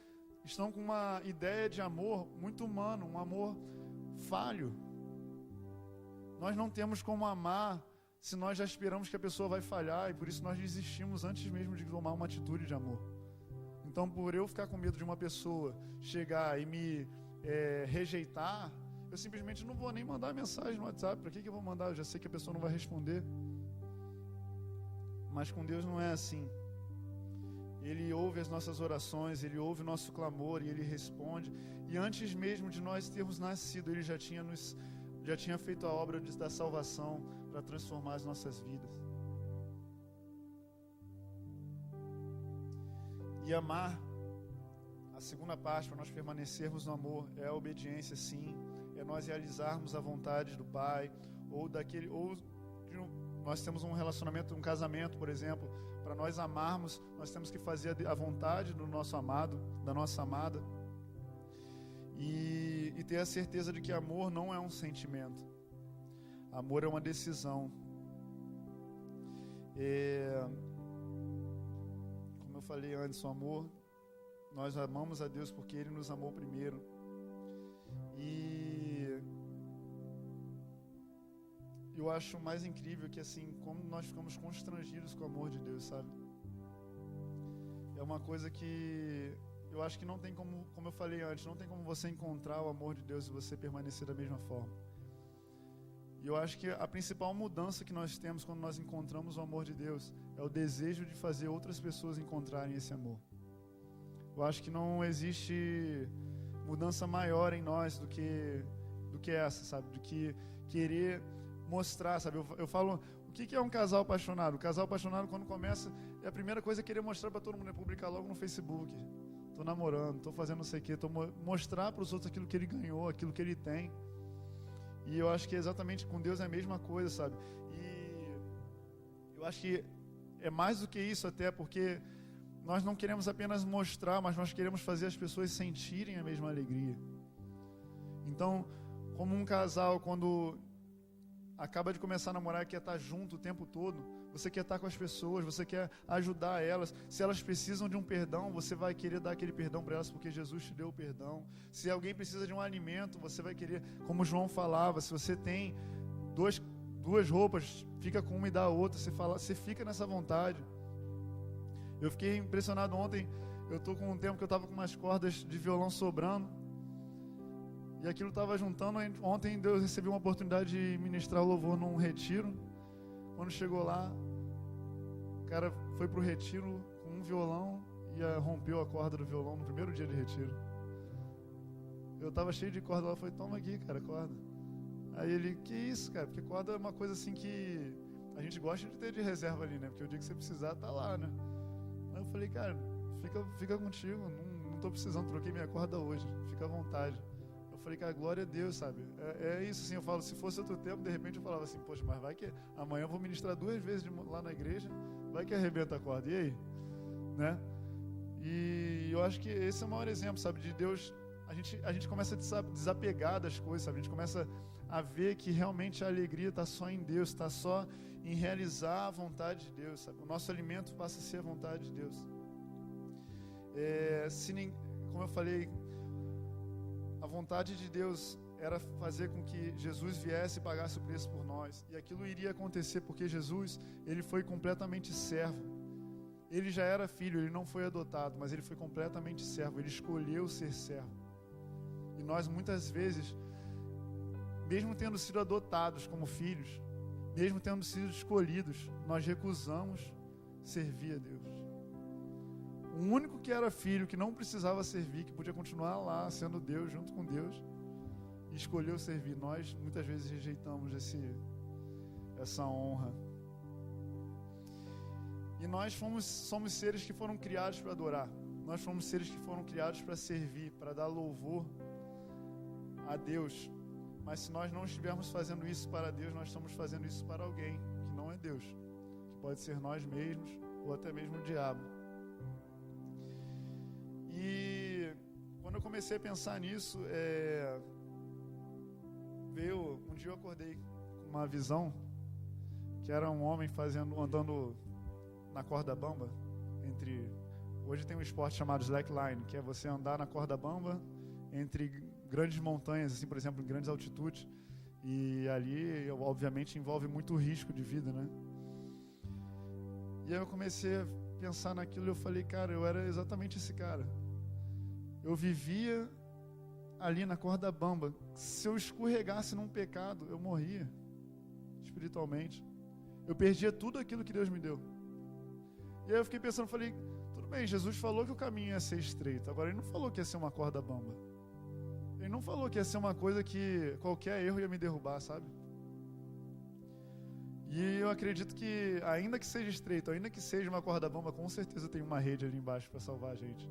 estão com uma ideia de amor muito humano, um amor falho. Nós não temos como amar se nós já esperamos que a pessoa vai falhar, e por isso nós desistimos antes mesmo de tomar uma atitude de amor. Então, por eu ficar com medo de uma pessoa chegar e me rejeitar, eu simplesmente não vou nem mandar mensagem no WhatsApp. Para que eu vou mandar? Eu já sei que a pessoa não vai responder. Mas com Deus não é assim. Ele ouve as nossas orações, Ele ouve o nosso clamor e Ele responde. E antes mesmo de nós termos nascido, Ele já tinha feito a obra da salvação para transformar as nossas vidas. E amar, a segunda parte, para nós permanecermos no amor, é a obediência, sim. É nós realizarmos a vontade do Pai, nós temos um relacionamento, um casamento, por exemplo. Para nós amarmos, nós temos que fazer a vontade do nosso amado, da nossa amada. E ter a certeza de que amor não é um sentimento. Amor é uma decisão. Como eu falei antes, o amor, nós amamos a Deus porque Ele nos amou primeiro. E eu acho mais incrível que, assim, como nós ficamos constrangidos com o amor de Deus, sabe? É uma coisa que eu acho que não tem como eu falei antes, não tem como você encontrar o amor de Deus e você permanecer da mesma forma. E eu acho que a principal mudança que nós temos quando nós encontramos o amor de Deus é o desejo de fazer outras pessoas encontrarem esse amor. Eu acho que não existe mudança maior em nós do que essa, sabe? Do que querer mostrar, sabe? Eu falo, o que é um casal apaixonado? O casal apaixonado, quando começa, a primeira coisa é querer mostrar para todo mundo, é publicar logo no Facebook. Estou namorando, estou fazendo não sei o quê, mostrar para os outros aquilo que ele ganhou, aquilo que ele tem. E eu acho que exatamente com Deus é a mesma coisa, sabe? E eu acho que é mais do que isso até, porque nós não queremos apenas mostrar, mas nós queremos fazer as pessoas sentirem a mesma alegria. Então, como um casal, quando acaba de começar a namorar, quer estar junto o tempo todo, você quer estar com as pessoas, você quer ajudar elas. Se elas precisam de um perdão, você vai querer dar aquele perdão para elas, porque Jesus te deu o perdão. Se alguém precisa de um alimento, você vai querer, como João falava, se você tem duas roupas, fica com uma e dá a outra, você fica nessa vontade. Eu fiquei impressionado ontem, eu estou com um tempo que eu estava com umas cordas de violão sobrando, e aquilo estava juntando. Ontem eu recebi uma oportunidade de ministrar o louvor num retiro. Quando chegou lá, o cara foi pro retiro com um violão e rompeu a corda do violão no primeiro dia de retiro. Eu estava cheio de corda lá, falei, toma aqui, cara, corda. Aí ele, que isso, cara? Porque corda é uma coisa assim que a gente gosta de ter de reserva ali, né? Porque o dia que você precisar, tá lá, né? Aí eu falei, cara, fica contigo, não tô precisando, troquei minha corda hoje, fica à vontade. Eu falei, cara, glória a Deus, sabe? É isso, assim, eu falo, se fosse outro tempo, de repente eu falava assim, poxa, mas vai que amanhã eu vou ministrar 2 vezes lá na igreja, vai que arrebenta a corda, e aí? Né? E eu acho que esse é o maior exemplo, sabe, de Deus. A gente começa a desapegar das coisas, sabe? A gente começa a ver que realmente a alegria está só em Deus, está só em realizar a vontade de Deus, sabe? O nosso alimento passa a ser a vontade de Deus. Como eu falei, a vontade de Deus era fazer com que Jesus viesse e pagasse o preço por nós. E aquilo iria acontecer porque Jesus, ele foi completamente servo. Ele já era filho, ele não foi adotado, mas ele foi completamente servo. Ele escolheu ser servo. E nós muitas vezes, mesmo tendo sido adotados como filhos, mesmo tendo sido escolhidos, nós recusamos servir a Deus. O único que era filho, que não precisava servir, que podia continuar lá sendo Deus, junto com Deus, e escolheu servir. Nós muitas vezes rejeitamos essa honra. E nós somos seres que foram criados para adorar. Nós somos seres que foram criados para servir, para dar louvor a Deus. Mas se nós não estivermos fazendo isso para Deus, nós estamos fazendo isso para alguém que não é Deus, que pode ser nós mesmos ou até mesmo o diabo. E quando eu comecei a pensar nisso, um dia eu acordei com uma visão que era um homem andando na corda bamba. Hoje tem um esporte chamado slackline, que é você andar na corda bamba entre grandes montanhas, assim, por exemplo, em grandes altitudes. E ali, obviamente, envolve muito risco de vida, né? E aí eu comecei a pensar naquilo e eu falei, cara, eu era exatamente esse cara. Eu vivia ali na corda bamba. Se eu escorregasse num pecado, eu morria espiritualmente. Eu perdia tudo aquilo que Deus me deu. E aí eu fiquei pensando, falei, tudo bem, Jesus falou que o caminho ia ser estreito. Agora, ele não falou que ia ser uma corda bamba. Ele não falou que ia ser uma coisa que qualquer erro ia me derrubar, sabe? E eu acredito que, ainda que seja estreito, ainda que seja uma corda bamba, com certeza tem uma rede ali embaixo para salvar a gente,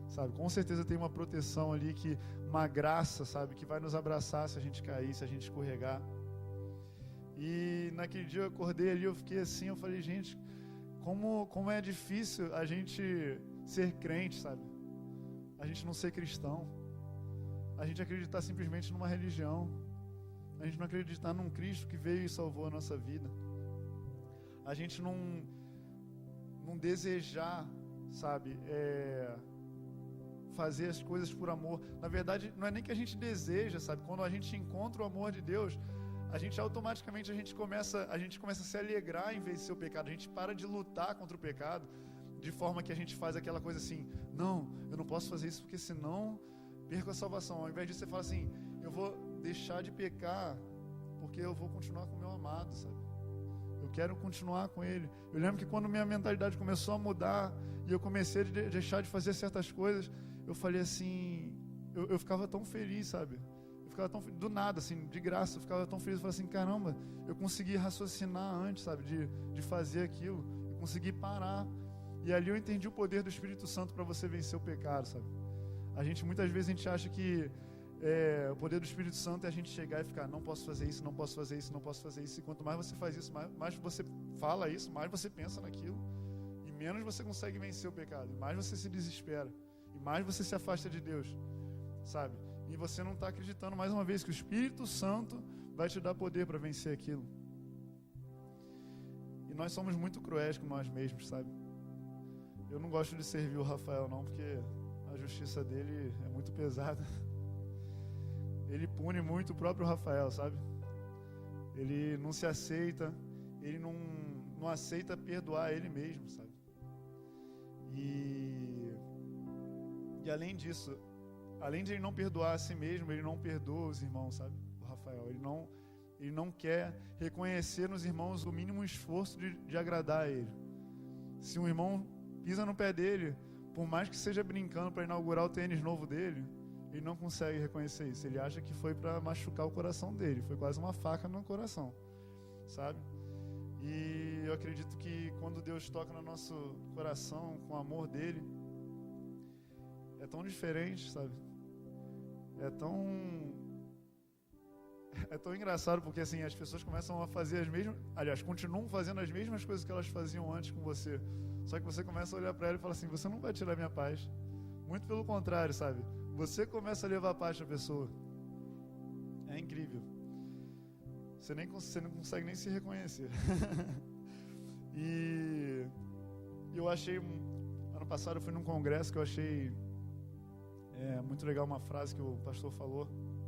sabe? Com certeza tem uma proteção ali, uma graça, sabe? Que vai nos abraçar se a gente cair, se a gente escorregar. E naquele dia eu acordei ali, eu fiquei assim, eu falei, gente, como é difícil a gente ser crente, sabe? A gente não ser cristão. A gente acreditar simplesmente numa religião. A gente não acreditar num Cristo que veio e salvou a nossa vida. A gente não desejar, sabe, fazer as coisas por amor. Na verdade, não é nem que a gente deseja, sabe? Quando a gente encontra o amor de Deus, a gente automaticamente começa a se alegrar em vencer o pecado. A gente para de lutar contra o pecado, de forma que a gente faz aquela coisa assim, não, eu não posso fazer isso porque senão perco a salvação. Ao invés disso, você fala assim, eu vou deixar de pecar porque eu vou continuar com o meu amado, sabe? Eu quero continuar com ele. Eu lembro que quando minha mentalidade começou a mudar e eu comecei a deixar de fazer certas coisas, eu falei assim, eu ficava tão feliz, sabe? Eu ficava tão do nada, assim, de graça, eu ficava tão feliz. Eu falei assim, caramba, eu consegui raciocinar antes, sabe? De fazer aquilo, eu consegui parar. E ali eu entendi o poder do Espírito Santo para você vencer o pecado, sabe? Muitas vezes a gente acha que o poder do Espírito Santo é a gente chegar e ficar, não posso fazer isso, não posso fazer isso, não posso fazer isso. E quanto mais você faz isso, mais você fala isso, mais você pensa naquilo, e menos você consegue vencer o pecado, e mais você se desespera, e mais você se afasta de Deus, sabe? E você não está acreditando, mais uma vez, que o Espírito Santo vai te dar poder para vencer aquilo. E nós somos muito cruéis com nós mesmos, sabe? Eu não gosto de servir o Rafael, não, porque a justiça dele é muito pesada. Ele pune muito o próprio Rafael, sabe? Ele não se aceita, ele não aceita perdoar ele mesmo, sabe? E além disso, além de ele não perdoar a si mesmo, ele não perdoa os irmãos, sabe? O Rafael, ele não quer reconhecer nos irmãos o mínimo esforço de agradar a ele. Se um irmão pisa no pé dele, por mais que seja brincando para inaugurar o tênis novo dele, ele não consegue reconhecer isso. Ele acha que foi para machucar o coração dele, foi quase uma faca no coração, sabe? E eu acredito que quando Deus toca no nosso coração com o amor dele, é tão diferente, sabe? É tão engraçado, porque assim, as pessoas começam a fazer as mesmas, aliás, continuam fazendo as mesmas coisas que elas faziam antes com você. Só que você começa a olhar para ela e fala assim, você não vai tirar minha paz. Muito pelo contrário, sabe? Você começa a levar paz para a pessoa. É incrível. Você não consegue nem se reconhecer. E eu achei, ano passado eu fui num congresso que eu achei muito legal uma frase que o pastor falou,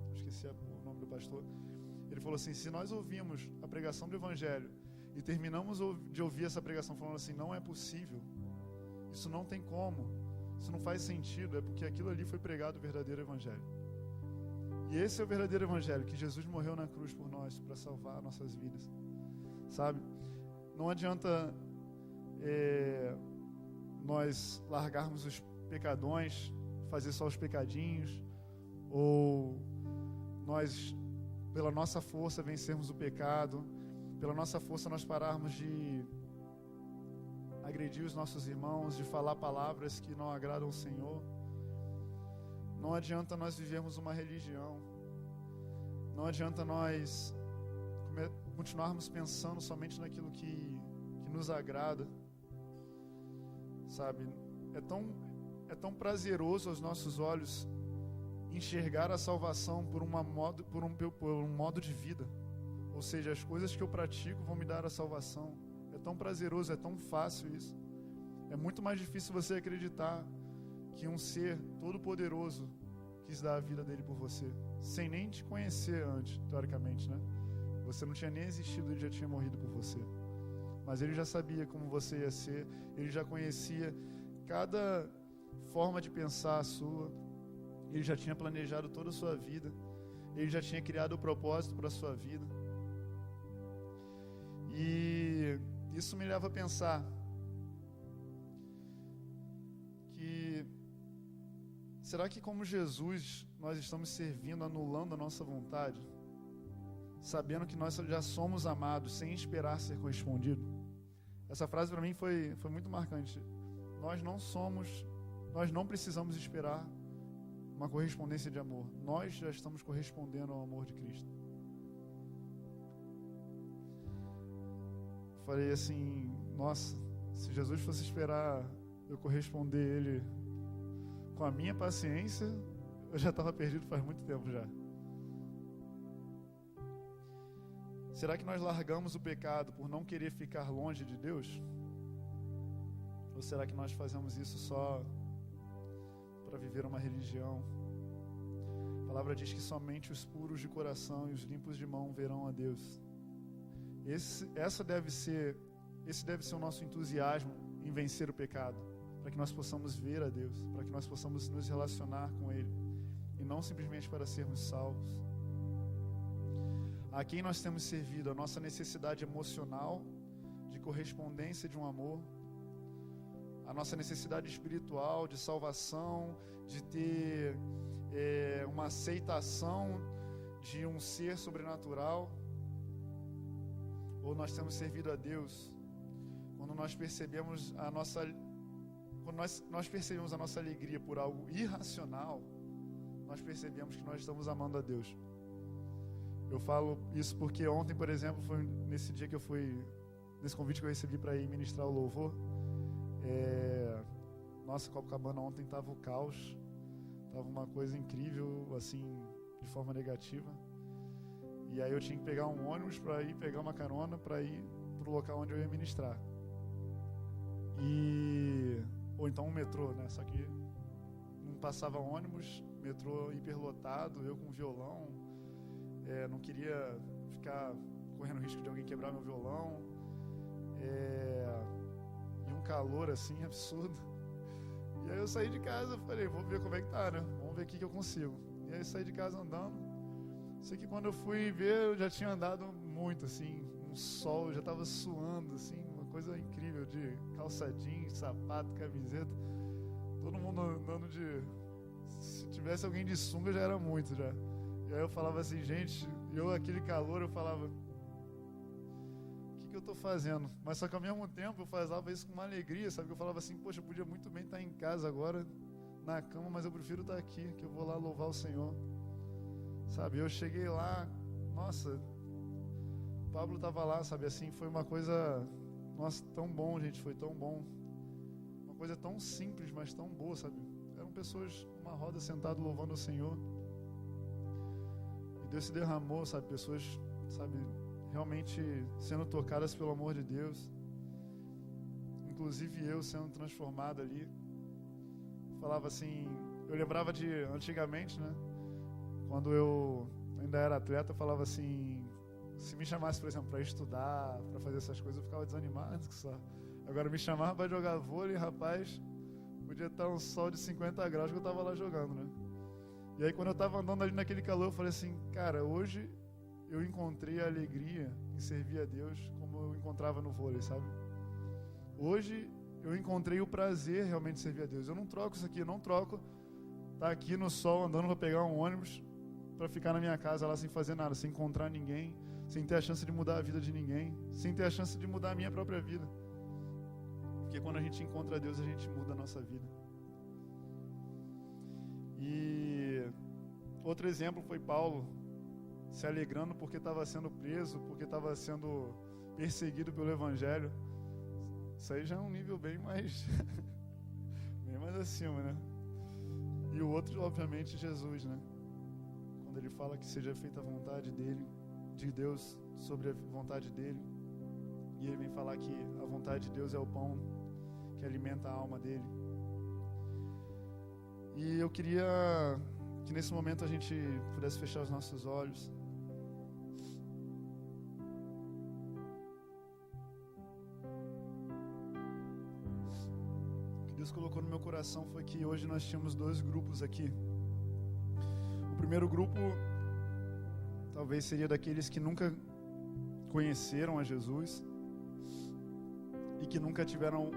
eu esqueci o nome do pastor. Ele falou assim, se nós ouvimos a pregação do Evangelho e terminamos de ouvir essa pregação falando assim, não é possível, isso não tem como, isso não faz sentido, é porque aquilo ali foi pregado o verdadeiro Evangelho. E esse é o verdadeiro Evangelho, que Jesus morreu na cruz por nós, para salvar nossas vidas, sabe? Não adianta nós largarmos os pecadões, fazer só os pecadinhos, ou nós, pela nossa força, vencermos o pecado, pela nossa força nós pararmos de agredir os nossos irmãos, de falar palavras que não agradam ao Senhor. Não adianta nós vivermos uma religião, não adianta nós continuarmos pensando somente naquilo que nos agrada, sabe? É tão prazeroso aos nossos olhos enxergar a salvação por um modo de vida. Ou seja, as coisas que eu pratico vão me dar a salvação. É tão prazeroso, é tão fácil isso. É muito mais difícil você acreditar que um ser todo-poderoso quis dar a vida dele por você, sem nem te conhecer antes, teoricamente, né? Você não tinha nem existido, ele já tinha morrido por você. Mas ele já sabia como você ia ser, ele já conhecia cada forma de pensar a sua, ele já tinha planejado toda a sua vida, ele já tinha criado o propósito para a sua vida. E isso me leva a pensar que será que como Jesus nós estamos servindo, anulando a nossa vontade, sabendo que nós já somos amados sem esperar ser correspondido? Essa frase para mim foi muito marcante. Nós não precisamos esperar uma correspondência de amor. Nós já estamos correspondendo ao amor de Cristo. Falei assim, nossa, se Jesus fosse esperar eu corresponder a Ele com a minha paciência, eu já estava perdido faz muito tempo já. Será que nós largamos o pecado por não querer ficar longe de Deus? Ou será que nós fazemos isso só para viver uma religião? A palavra diz que somente os puros de coração e os limpos de mão verão a Deus. Esse deve ser o nosso entusiasmo em vencer o pecado, para que nós possamos ver a Deus, para que nós possamos nos relacionar com Ele, e não simplesmente para sermos salvos. A quem nós temos servido, a nossa necessidade emocional de correspondência de um amor, a nossa necessidade espiritual de salvação, de ter uma aceitação de um ser sobrenatural, ou nós temos servido a Deus quando nós percebemos nós percebemos a nossa alegria por algo irracional, nós percebemos que nós estamos amando a Deus. Eu falo isso porque ontem, por exemplo, foi nesse dia que eu fui, nesse convite que eu recebi para ir ministrar o louvor. Nossa, Copacabana ontem estava o caos. Tava uma coisa incrível, assim, de forma negativa. E aí eu tinha que pegar um ônibus para ir pegar uma carona para ir pro local onde eu ia ministrar. Ou então um metrô, né? Só que não passava ônibus, metrô hiperlotado, eu com violão, não queria ficar correndo risco de alguém quebrar meu violão, e um calor assim absurdo. E aí eu saí de casa, falei, vou ver como é que tá, né? Vamos ver o que eu consigo. E aí eu saí de casa andando. Sei que quando eu fui ver, eu já tinha andado muito, assim, um sol, eu já estava suando, assim, uma coisa incrível, de calça jeans, sapato, camiseta, todo mundo andando de... Se tivesse alguém de sunga, já era muito, já. E aí eu falava assim, gente, aquele calor, eu falava, o que eu estou fazendo? Mas só que ao mesmo tempo eu fazia isso com uma alegria, sabe? Eu falava assim, poxa, eu podia muito bem estar em casa agora, na cama, mas eu prefiro estar aqui, que eu vou lá louvar o Senhor. Sabe, eu cheguei lá, nossa, Pablo estava lá, sabe, assim, foi uma coisa, nossa, tão bom, gente, foi tão bom. Uma coisa tão simples, mas tão boa, sabe? Eram pessoas numa roda sentado louvando o Senhor. E Deus se derramou, sabe, pessoas, sabe, realmente sendo tocadas pelo amor de Deus. Inclusive eu sendo transformado ali. Falava assim, eu lembrava de antigamente, né? Quando eu ainda era atleta, eu falava assim, se me chamasse, por exemplo, para estudar, para fazer essas coisas, eu ficava desanimado só. Agora me chamava para jogar vôlei, rapaz, podia estar um sol de 50 graus que eu estava lá jogando, né? E aí quando eu estava andando ali naquele calor, eu falei assim, cara, hoje eu encontrei a alegria em servir a Deus como eu encontrava no vôlei, sabe? Hoje eu encontrei o prazer realmente de servir a Deus. Eu não troco isso aqui, eu não troco estar aqui no sol andando para pegar um ônibus para ficar na minha casa lá sem fazer nada, sem encontrar ninguém, sem ter a chance de mudar a vida de ninguém, sem ter a chance de mudar a minha própria vida. Porque quando a gente encontra Deus, a gente muda a nossa vida. E outro exemplo foi Paulo se alegrando porque estava sendo preso, porque estava sendo perseguido pelo Evangelho. Isso aí já é um nível bem mais bem mais acima, né? E o outro, obviamente, Jesus, né? Quando ele fala que seja feita a vontade dele, de Deus sobre a vontade dele, e ele vem falar que a vontade de Deus é o pão que alimenta a alma dele. E eu queria que nesse momento a gente pudesse fechar os nossos olhos. O que Deus colocou no meu coração foi que hoje nós tínhamos 2 grupos aqui. O primeiro grupo talvez seria daqueles que nunca conheceram a Jesus e que nunca tiveram,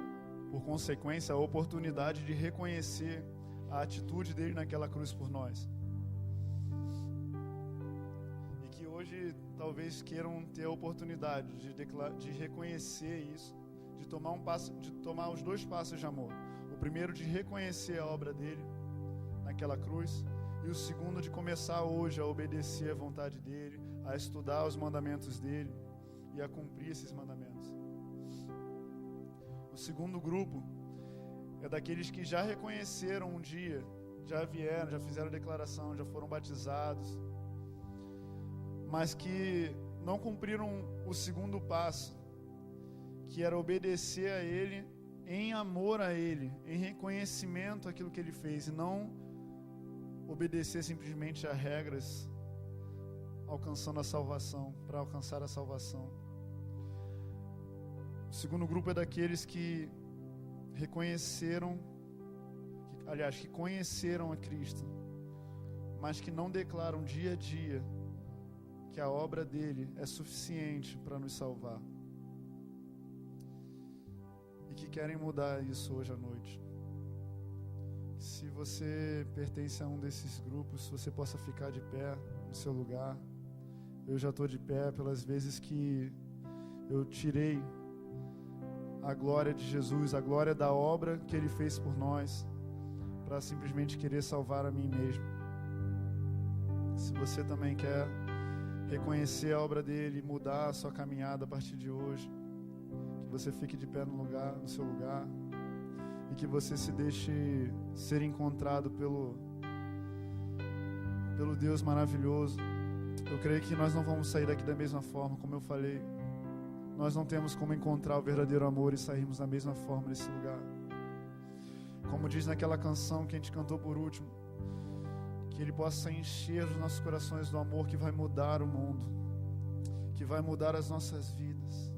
por consequência, a oportunidade de reconhecer a atitude dele naquela cruz por nós. E que hoje talvez queiram ter a oportunidade de reconhecer isso, de tomar os 2 passos de amor. O primeiro de reconhecer a obra dele naquela cruz, e o segundo de começar hoje a obedecer a vontade dele, a estudar os mandamentos dele e a cumprir esses mandamentos. O segundo grupo é daqueles que já reconheceram um dia, já vieram, já fizeram a declaração, já foram batizados, mas que não cumpriram o segundo passo, que era obedecer a ele em amor a ele, em reconhecimento àquilo que ele fez, e não obedecer simplesmente a regras, alcançando a salvação, para alcançar a salvação. O segundo grupo é daqueles que reconheceram, que conheceram a Cristo, mas que não declaram dia a dia que a obra dele é suficiente para nos salvar. E que querem mudar isso hoje à noite. Se você pertence a um desses grupos, você possa ficar de pé no seu lugar. Eu já estou de pé pelas vezes que eu tirei a glória de Jesus, a glória da obra que Ele fez por nós, para simplesmente querer salvar a mim mesmo. Se você também quer reconhecer a obra dele, mudar a sua caminhada a partir de hoje, que você fique de pé no seu lugar, e que você se deixe ser encontrado pelo Deus maravilhoso. Eu creio que nós não vamos sair daqui da mesma forma, como eu falei. Nós não temos como encontrar o verdadeiro amor e sairmos da mesma forma desse lugar. Como diz naquela canção que a gente cantou por último, que Ele possa encher os nossos corações do amor que vai mudar o mundo, que vai mudar as nossas vidas.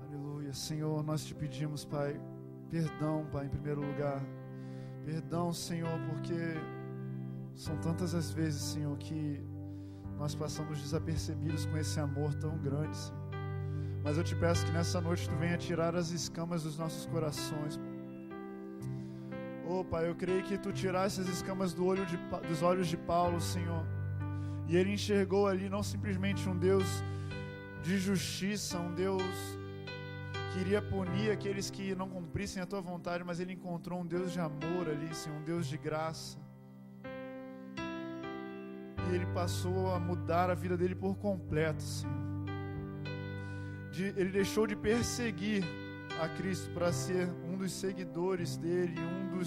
Aleluia. Senhor, nós te pedimos, Pai, perdão, Pai, em primeiro lugar. Perdão, Senhor, porque são tantas as vezes, Senhor, que nós passamos desapercebidos com esse amor tão grande, Senhor. Mas eu te peço que nessa noite Tu venha tirar as escamas dos nossos corações. Oh, Pai, eu creio que Tu tirasse as escamas dos olhos de Paulo, Senhor. E ele enxergou ali não simplesmente um Deus de justiça, um Deus que iria punir aqueles que não cumprissem a Tua vontade, mas ele encontrou um Deus de amor ali, Senhor, um Deus de graça. E ele passou a mudar a vida dele por completo, Senhor. Ele deixou de perseguir a Cristo para ser um dos seguidores dele,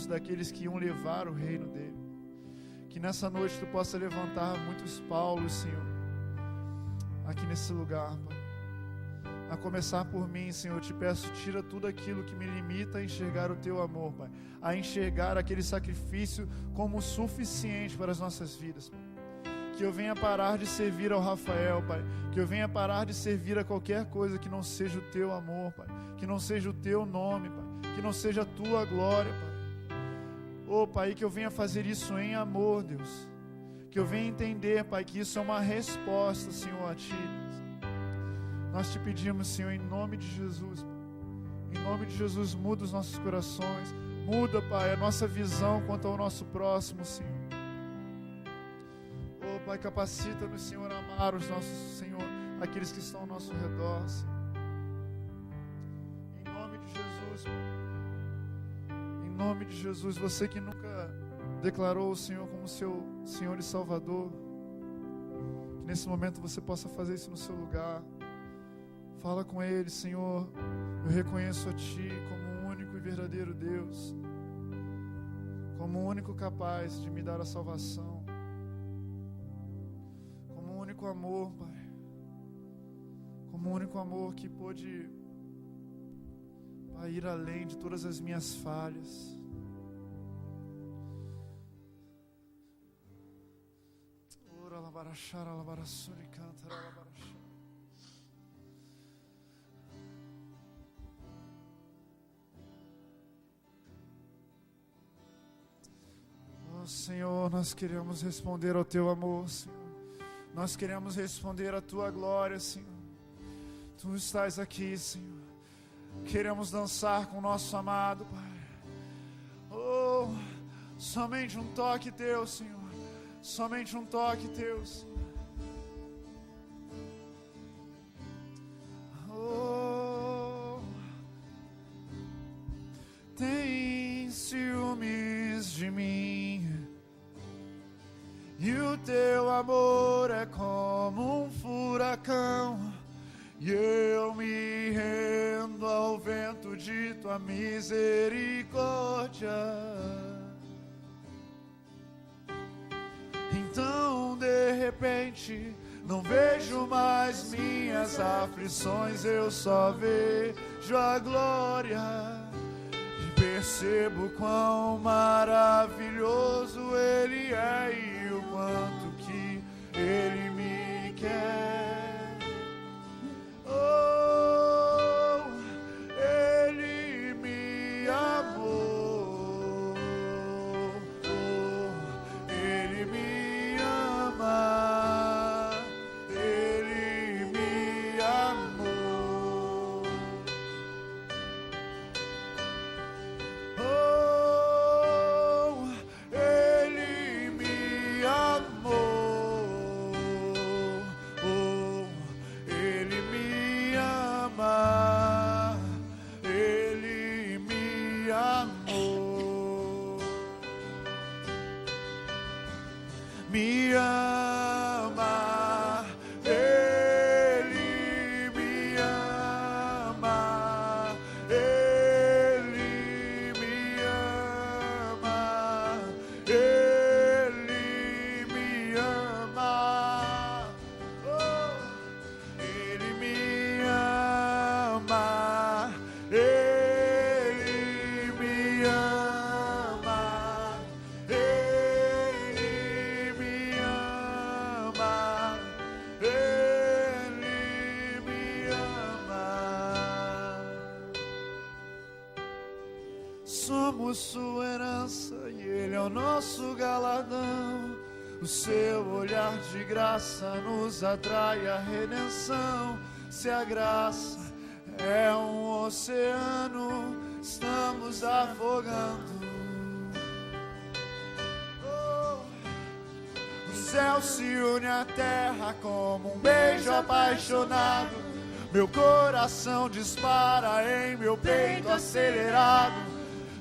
daqueles que iam levar o reino dele. Que nessa noite Tu possa levantar muitos Paulos, Senhor, aqui nesse lugar, Pai. A começar por mim, Senhor, eu te peço, tira tudo aquilo que me limita a enxergar o Teu amor, Pai. A enxergar aquele sacrifício como suficiente para as nossas vidas, Pai. Que eu venha parar de servir ao Rafael, Pai. Que eu venha parar de servir a qualquer coisa que não seja o Teu amor, Pai. Que não seja o Teu nome, Pai. Que não seja a Tua glória, Pai. Oh, Pai, que eu venha fazer isso em amor, Deus. Que eu venha entender, Pai, que isso é uma resposta, Senhor, a Ti. Nós Te pedimos, Senhor, em nome de Jesus, Pai. Em nome de Jesus, muda os nossos corações. Muda, Pai, a nossa visão quanto ao nosso próximo, Senhor. Pai, capacita-nos, Senhor, a amar os nossos, Senhor, aqueles que estão ao nosso redor, Senhor. Em nome de Jesus, em nome de Jesus, você que nunca declarou o Senhor como seu Senhor e Salvador, que nesse momento você possa fazer isso no seu lugar. Fala com Ele, Senhor, eu reconheço a Ti como o único e verdadeiro Deus, como o único capaz de me dar a salvação. Como o único amor, Pai, como o único amor que pôde, Pai, ir além de todas as minhas falhas. Ora labarachara labarassuri cantara labarachara. Oh, Senhor, nós queremos responder ao Teu amor, Senhor. Nós queremos responder à Tua glória, Senhor. Tu estás aqui, Senhor. Queremos dançar com o nosso amado, Pai. Oh, somente um toque Teu, Senhor. Somente um toque Teu, Senhor. Oh, tem ciúmes de mim. E o Teu amor é como um furacão, e eu me rendo ao vento de Tua misericórdia. Então, de repente, não vejo mais minhas aflições, eu só vejo a glória. E percebo quão maravilhoso Ele é, e o quanto que Ele me quer. Oh, Ele me amou. Oh, Ele me ama. Ele me amou. Oh, Ele me amou. Oh, somos sua herança e Ele é o nosso galardão. O seu olhar de graça nos atrai à redenção. Se a graça é um oceano, estamos afogando. O céu se une à terra como um beijo apaixonado. Meu coração dispara em meu peito acelerado.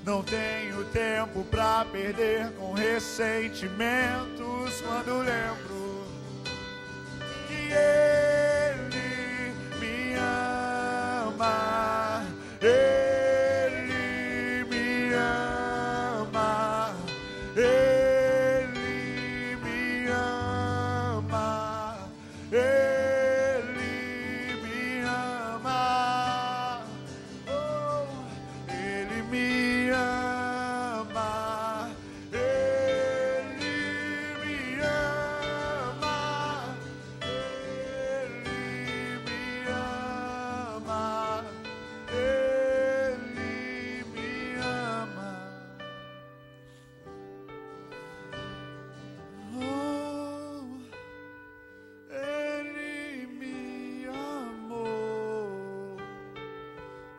Não tenho tempo pra perder com ressentimentos quando lembro que Ele me ama. Ele me ama. Ele me ama. Ele me ama. Oh, Ele me ama. Ele me ama. Ele me ama. Ele me ama. Oh, Ele me amou.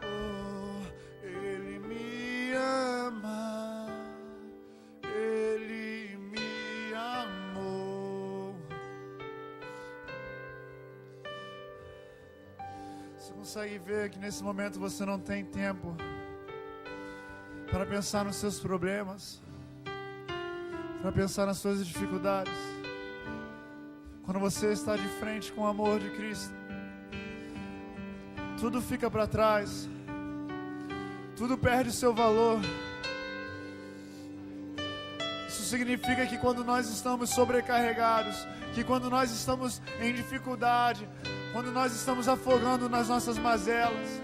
Oh, Ele me ama. Ele me amou. Você consegue ver que nesse momento você não tem tempo para pensar nos seus problemas, para pensar nas suas dificuldades. Quando você está de frente com o amor de Cristo, tudo fica para trás, tudo perde o seu valor. Isso significa que quando nós estamos sobrecarregados, que quando nós estamos em dificuldade, quando nós estamos afogando nas nossas mazelas,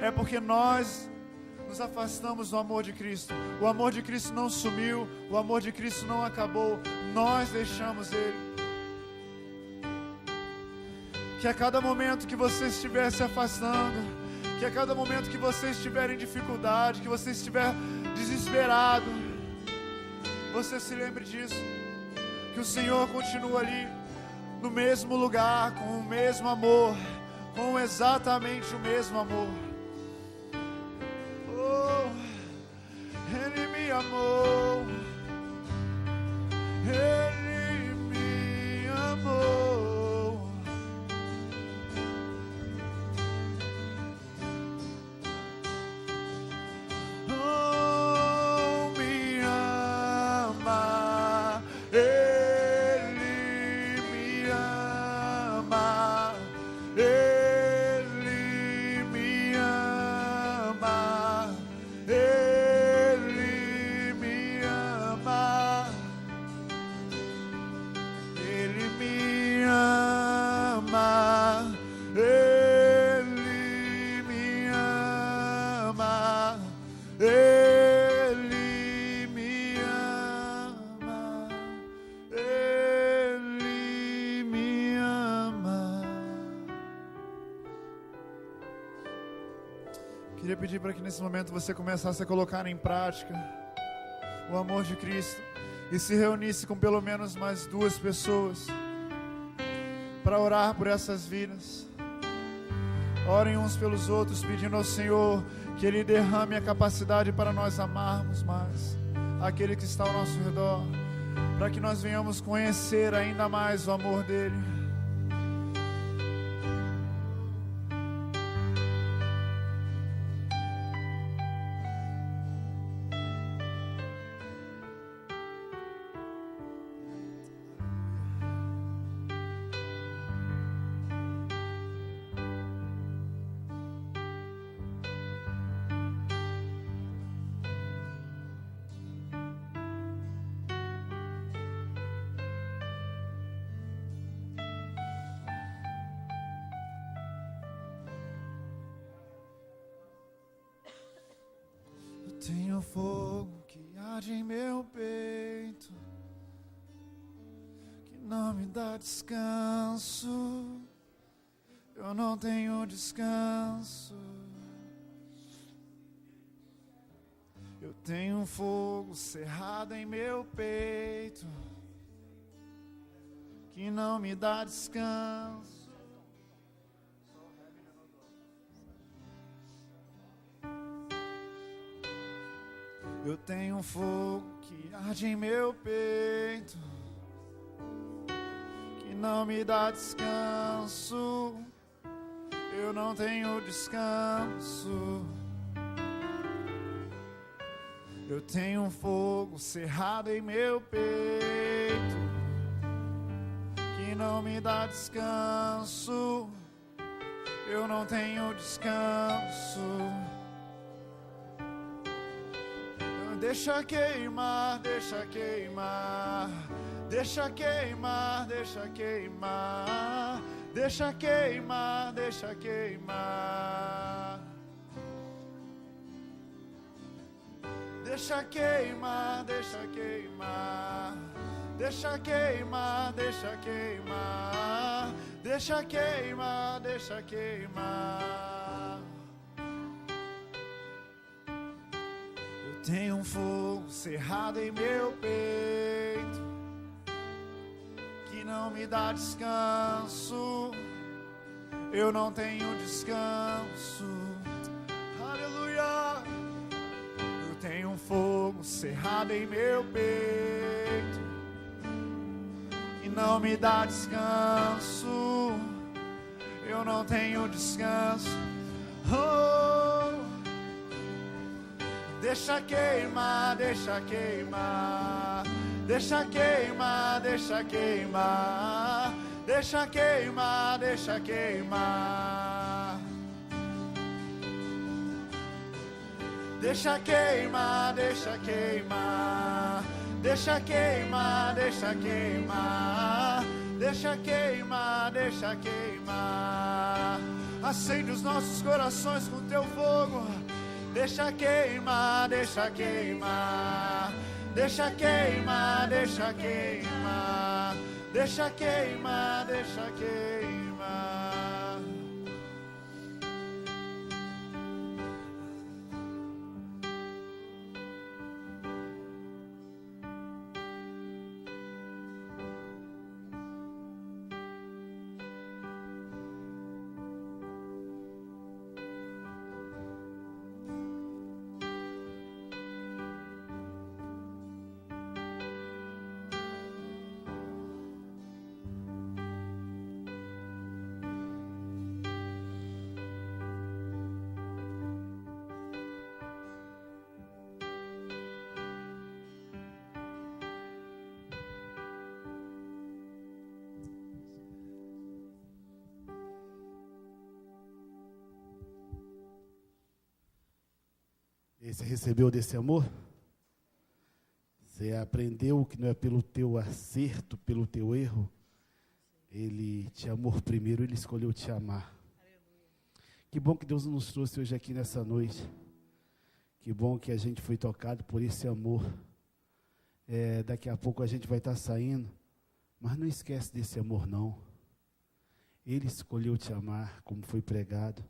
é porque nós nos afastamos do amor de Cristo. O amor de Cristo não sumiu, o amor de Cristo não acabou, nós deixamos Ele. Que a cada momento que você estiver se afastando, que a cada momento que você estiver em dificuldade, que você estiver desesperado, você se lembre disso, que o Senhor continua ali, no mesmo lugar, com o mesmo amor, com exatamente o mesmo amor. Oh, Ele me amou, Ele me amou. Oh, me ama, Ele me ama, Ele me ama, Ele me ama, Ele me ama, Ele me ama, Ele me ama, Ele me ama. Queria pedir para que nesse momento você começasse a colocar em prática o amor de Cristo e se reunisse com pelo menos mais 2 pessoas para orar por essas vidas. Orem uns pelos outros, pedindo ao Senhor que Ele derrame a capacidade para nós amarmos mais aquele que está ao nosso redor, para que nós venhamos conhecer ainda mais o amor dEle. Tenho fogo que arde em meu peito, que não me dá descanso. Eu não tenho descanso. Eu tenho um fogo cerrado em meu peito que não me dá descanso. Eu tenho um fogo que arde em meu peito que não me dá descanso. Eu não tenho descanso. Eu tenho um fogo cerrado em meu peito que não me dá descanso. Eu não tenho descanso. Deixa queimar, deixa queimar, deixa queimar, deixa queimar, deixa queimar, deixa queimar. Deixa queimar, deixa queimar, deixa queimar, deixa queimar, deixa queimar, deixa queimar. Eu tenho um fogo cerrado em meu peito que não me dá descanso. Eu não tenho descanso. Aleluia. Tenho um fogo cerrado em meu peito e não me dá descanso. Eu não tenho descanso. Oh, deixa queimar, deixa queimar, deixa queimar, deixa queimar, deixa queimar, deixa queimar. Deixa queimar, deixa queimar, deixa queimar, deixa queimar, deixa queimar, deixa queimar. Acende os nossos corações com teu fogo. Deixa queimar, deixa queimar, deixa queimar, deixa queimar, deixa queimar, deixa queimar. Você recebeu desse amor? Você aprendeu que não é pelo teu acerto, pelo teu erro. Ele te amou primeiro, Ele escolheu te amar. Que bom que Deus nos trouxe hoje aqui nessa noite. Que bom que a gente foi tocado por esse amor. Daqui a pouco a gente vai estar saindo, mas não esquece desse amor não. Ele escolheu te amar, como foi pregado.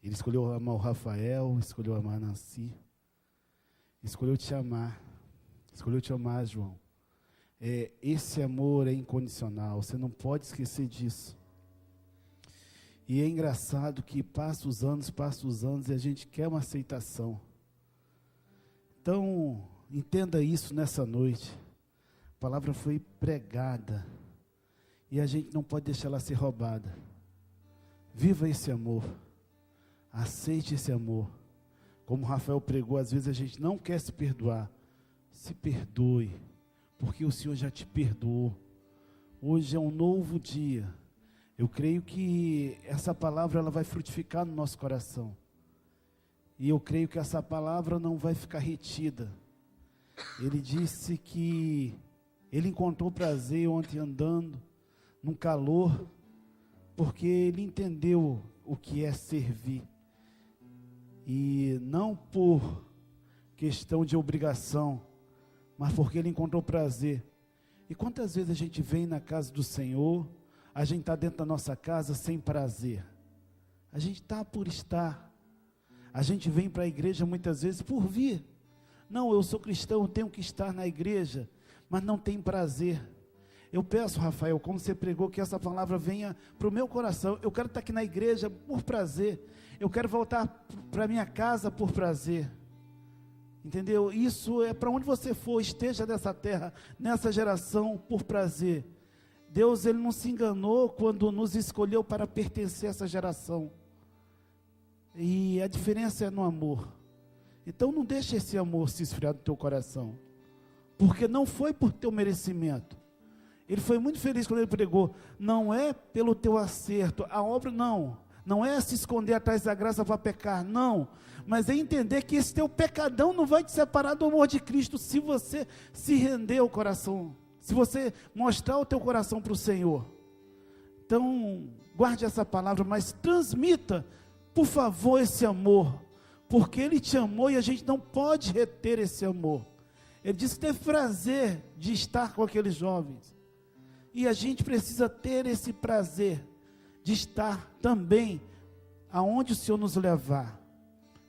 Ele escolheu amar o Rafael, escolheu amar a Nancy, escolheu te amar, João. Esse amor é incondicional, você não pode esquecer disso. E é engraçado que passa os anos e a gente quer uma aceitação. Então, entenda isso nessa noite. A palavra foi pregada e a gente não pode deixar ela ser roubada. Viva esse amor. Aceite esse amor. Como o Rafael pregou, às vezes a gente não quer se perdoar. Se perdoe, porque o Senhor já te perdoou. Hoje é um novo dia. Eu creio que essa palavra ela vai frutificar no nosso coração. E eu creio que essa palavra não vai ficar retida. Ele disse que ele encontrou prazer ontem andando num calor, porque ele entendeu o que é servir. E não por questão de obrigação, mas porque ele encontrou prazer. E quantas vezes a gente vem na casa do Senhor, a gente está dentro da nossa casa sem prazer. A gente está por estar. A gente vem para a igreja muitas vezes por vir. Não, eu sou cristão, eu tenho que estar na igreja, mas não tem prazer. Eu peço, Rafael, como você pregou, que essa palavra venha para o meu coração. Eu quero estar aqui na igreja por prazer. Eu quero voltar para minha casa por prazer. Entendeu? Isso é para onde você for, esteja nessa terra, nessa geração, por prazer. Deus, Ele não se enganou quando nos escolheu para pertencer a essa geração. E a diferença é no amor. Então não deixe esse amor se esfriar do teu coração. Porque não foi por teu merecimento. Ele foi muito feliz quando ele pregou. Não é pelo teu acerto. A obra não é se esconder atrás da graça para pecar, não. Mas é entender que esse teu pecadão não vai te separar do amor de Cristo se você se render ao coração. Se você mostrar o teu coração para o Senhor. Então, guarde essa palavra, mas transmita, por favor, esse amor. Porque Ele te amou e a gente não pode reter esse amor. Ele disse que teve prazer de estar com aqueles jovens. E a gente precisa ter esse prazer de estar também aonde o Senhor nos levar.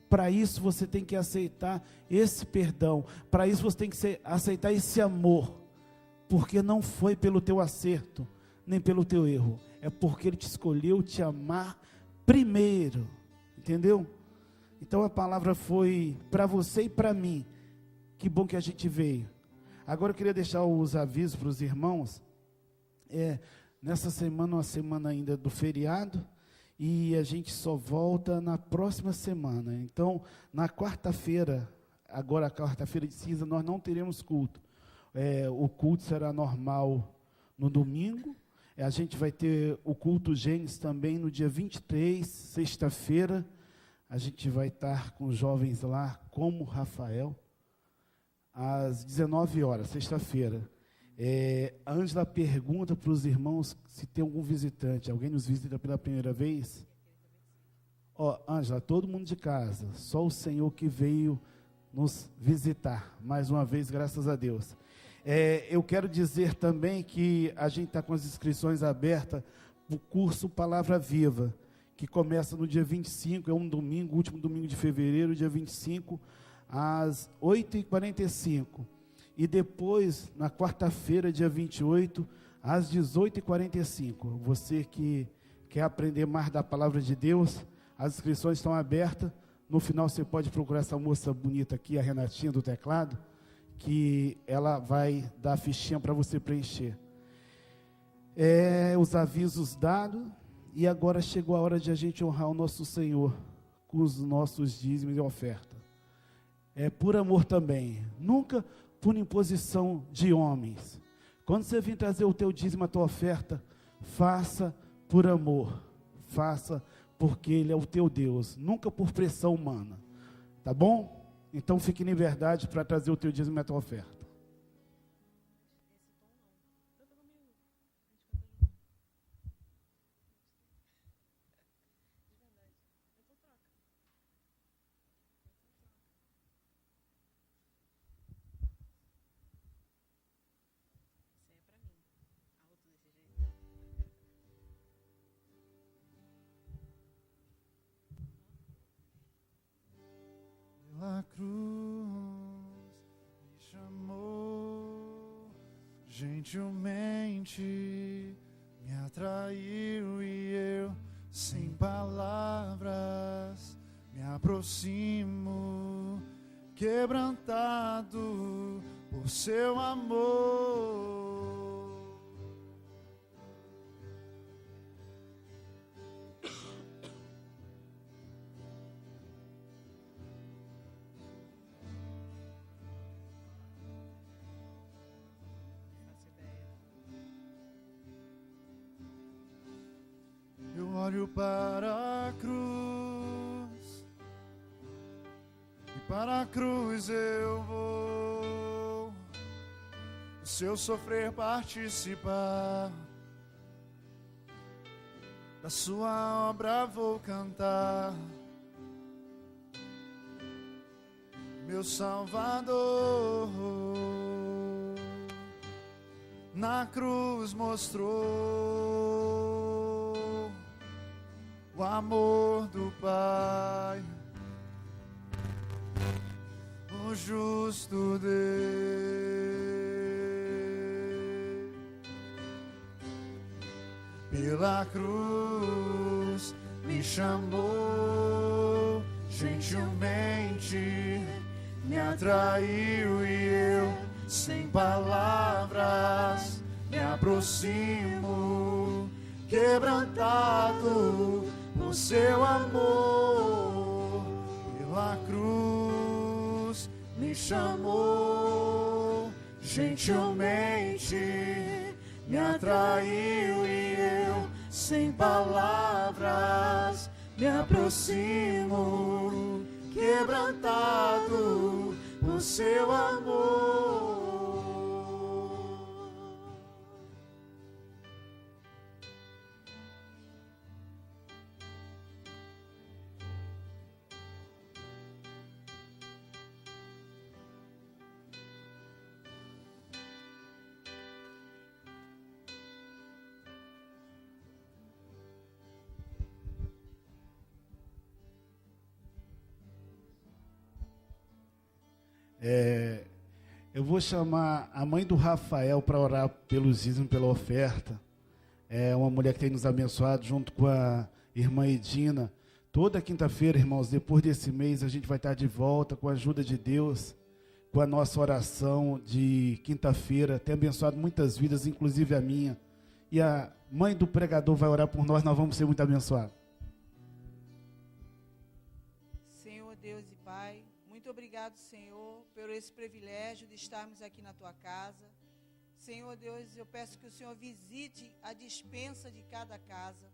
Para isso você tem que aceitar esse perdão. Para isso você tem que aceitar esse amor. Porque não foi pelo teu acerto, nem pelo teu erro. É porque Ele te escolheu te amar primeiro. Entendeu? Então a palavra foi para você e para mim. Que bom que a gente veio. Agora eu queria deixar os avisos para os irmãos. Nessa semana, uma semana ainda do feriado, e a gente só volta na próxima semana. Então, na quarta-feira, agora a quarta-feira de cinza, nós não teremos culto. O culto será normal no domingo. A gente vai ter o culto Gênesis também no dia 23, sexta-feira. A gente vai estar com os jovens lá, como Rafael, às 19 horas, sexta-feira. A Ângela pergunta para os irmãos se tem algum visitante. Alguém nos visita pela primeira vez? Ângela, todo mundo de casa, só o Senhor que veio nos visitar, mais uma vez, graças a Deus. Eu quero dizer também que a gente está com as inscrições abertas para o curso Palavra Viva, que começa no dia 25, é um domingo, último domingo de fevereiro, dia 25, às 8h45. E depois, na quarta-feira, dia 28, às 18h45. Você que quer aprender mais da palavra de Deus, as inscrições estão abertas. No final, você pode procurar essa moça bonita aqui, a Renatinha do teclado, que ela vai dar a fichinha para você preencher. Os avisos dados, e agora chegou a hora de a gente honrar o nosso Senhor com os nossos dízimos e oferta. Por amor também, nunca por imposição de homens. Quando você vir trazer o teu dízimo, a tua oferta, faça por amor, faça porque Ele é o teu Deus, nunca por pressão humana, tá bom? Então fique em liberdade para trazer o teu dízimo e a tua oferta. A cruz me chamou, gentilmente me atraiu e eu, sem palavras, me aproximo, quebrantado por seu amor. Olho para a cruz, e para a cruz eu vou, o seu sofrer participar, da sua obra vou cantar, meu Salvador, na cruz mostrou o amor do Pai. no justo Deus. Pela cruz me chamou, gentilmente me atraiu e eu, sem palavras, me aproximo, quebrantado no seu amor. Pela cruz me chamou, gentilmente me atraiu e eu, sem palavras, me aproximo, quebrantado no seu amor. Eu vou chamar a mãe do Rafael para orar pelos dízimos, pela oferta. É uma mulher que tem nos abençoado, junto com a irmã Edina. Toda quinta-feira, irmãos, depois desse mês, a gente vai estar de volta com a ajuda de Deus, com a nossa oração de quinta-feira. Tem abençoado muitas vidas, inclusive a minha. E a mãe do pregador vai orar por nós, nós vamos ser muito abençoados. Senhor Deus e Pai, muito obrigado, Senhor, por esse privilégio de estarmos aqui na Tua casa. Senhor Deus, eu peço que o Senhor visite a despensa de cada casa,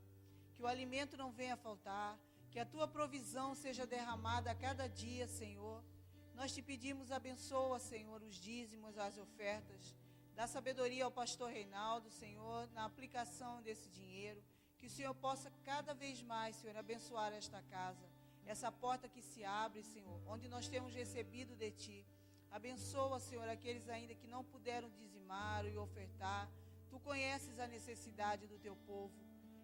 que o alimento não venha faltar, que a Tua provisão seja derramada a cada dia, Senhor. Nós Te pedimos, abençoa, Senhor, os dízimos, as ofertas, dá sabedoria ao pastor Reinaldo, Senhor, na aplicação desse dinheiro, que o Senhor possa cada vez mais, Senhor, abençoar esta casa, essa porta que se abre, Senhor, onde nós temos recebido de Ti. Abençoa, Senhor, aqueles ainda que não puderam dizimar e ofertar. Tu conheces a necessidade do Teu povo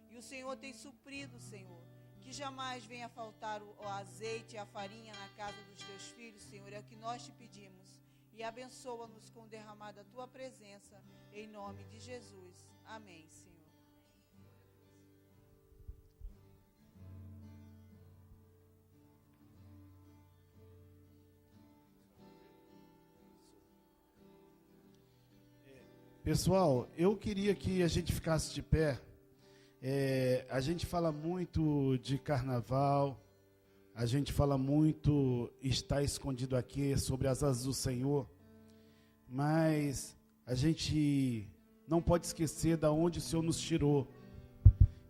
e o Senhor tem suprido, Senhor. Que jamais venha faltar o azeite e a farinha na casa dos Teus filhos, Senhor, é o que nós Te pedimos. E abençoa-nos com o derramar da Tua presença, em nome de Jesus. Amém, Senhor. Pessoal, eu queria que a gente ficasse de pé. A gente fala muito de carnaval, a gente fala muito está escondido aqui sobre as asas do Senhor, mas a gente não pode esquecer de onde o Senhor nos tirou.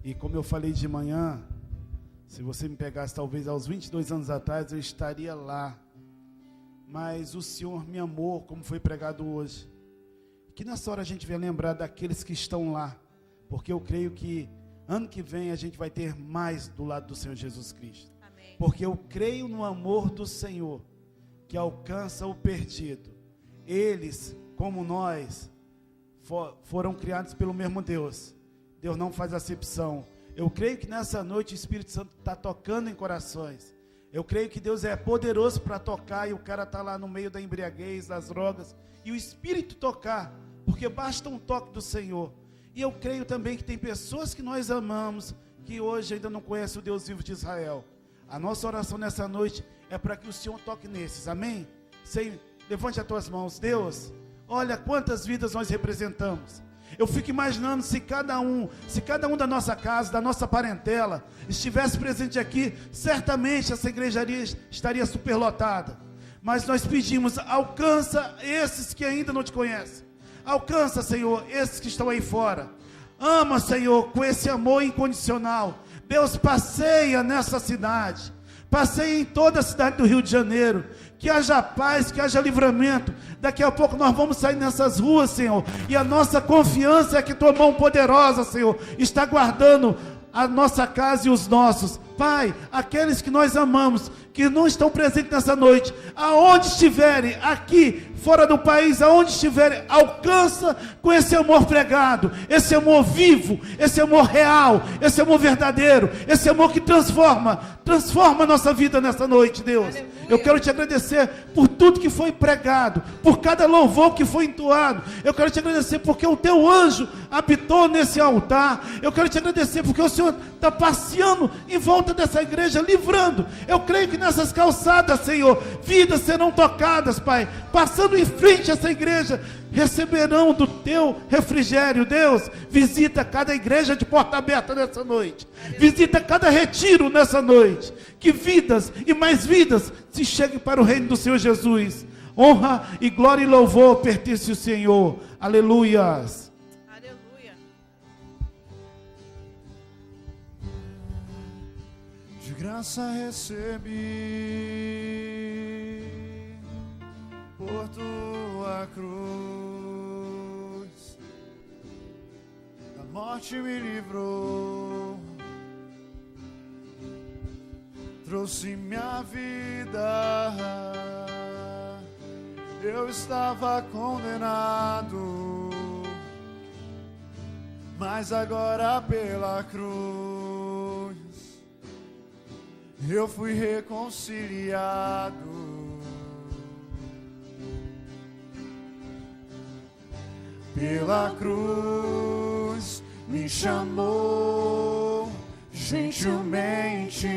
E como eu falei de manhã, se você me pegasse talvez aos 22 anos atrás, eu estaria lá. Mas o Senhor me amou, como foi pregado hoje. Que nessa hora a gente venha lembrar daqueles que estão lá, porque eu creio que ano que vem a gente vai ter mais do lado do Senhor Jesus Cristo. Amém. Porque eu creio no amor do Senhor, que alcança o perdido. Eles, como nós, foram criados pelo mesmo Deus. Deus não faz acepção. Eu creio que nessa noite o Espírito Santo está tocando em corações. Eu creio que Deus é poderoso para tocar e o cara está lá no meio da embriaguez, das drogas, e o Espírito tocar, porque basta um toque do Senhor. E eu creio também que tem pessoas que nós amamos, que hoje ainda não conhecem o Deus vivo de Israel. A nossa oração nessa noite é para que o Senhor toque nesses, amém? Levante as tuas mãos. Deus, olha quantas vidas nós representamos. Eu fico imaginando se cada um da nossa casa, da nossa parentela, estivesse presente aqui, certamente essa igreja estaria superlotada. Mas nós pedimos, alcança esses que ainda não te conhecem. Alcança, Senhor, esses que estão aí fora. Ama, Senhor, com esse amor incondicional. Deus, passeia nessa cidade. Passeia em toda a cidade do Rio de Janeiro. Que haja paz, que haja livramento. Daqui a pouco nós vamos sair nessas ruas, Senhor. E a nossa confiança é que Tua mão poderosa, Senhor, está guardando a nossa casa e os nossos. Pai, aqueles que nós amamos, que não estão presentes nessa noite, aonde estiverem, aqui, fora do país, aonde estiverem, alcança com esse amor pregado, esse amor vivo, esse amor real, esse amor verdadeiro, esse amor que transforma a nossa vida nessa noite, Deus. Aleluia. Eu quero te agradecer por tudo que foi pregado, por cada louvor que foi entoado. Eu quero te agradecer porque o teu anjo habitou nesse altar. Eu quero te agradecer porque o Senhor está passeando em volta dessa igreja, livrando. Eu creio que nessas calçadas, Senhor, vidas serão tocadas, Pai, passando em frente a essa igreja, receberão do teu refrigério. Deus, visita cada igreja de porta aberta nessa noite, visita cada retiro nessa noite, que vidas e mais vidas se cheguem para o reino do Senhor Jesus. Honra e glória e louvor pertence ao Senhor. Aleluias. Aleluia. De graça recebi por tua cruz, da morte me livrou, trouxe minha vida. Eu estava condenado, mas agora pela cruz eu fui reconciliado. Pela cruz me chamou, gentilmente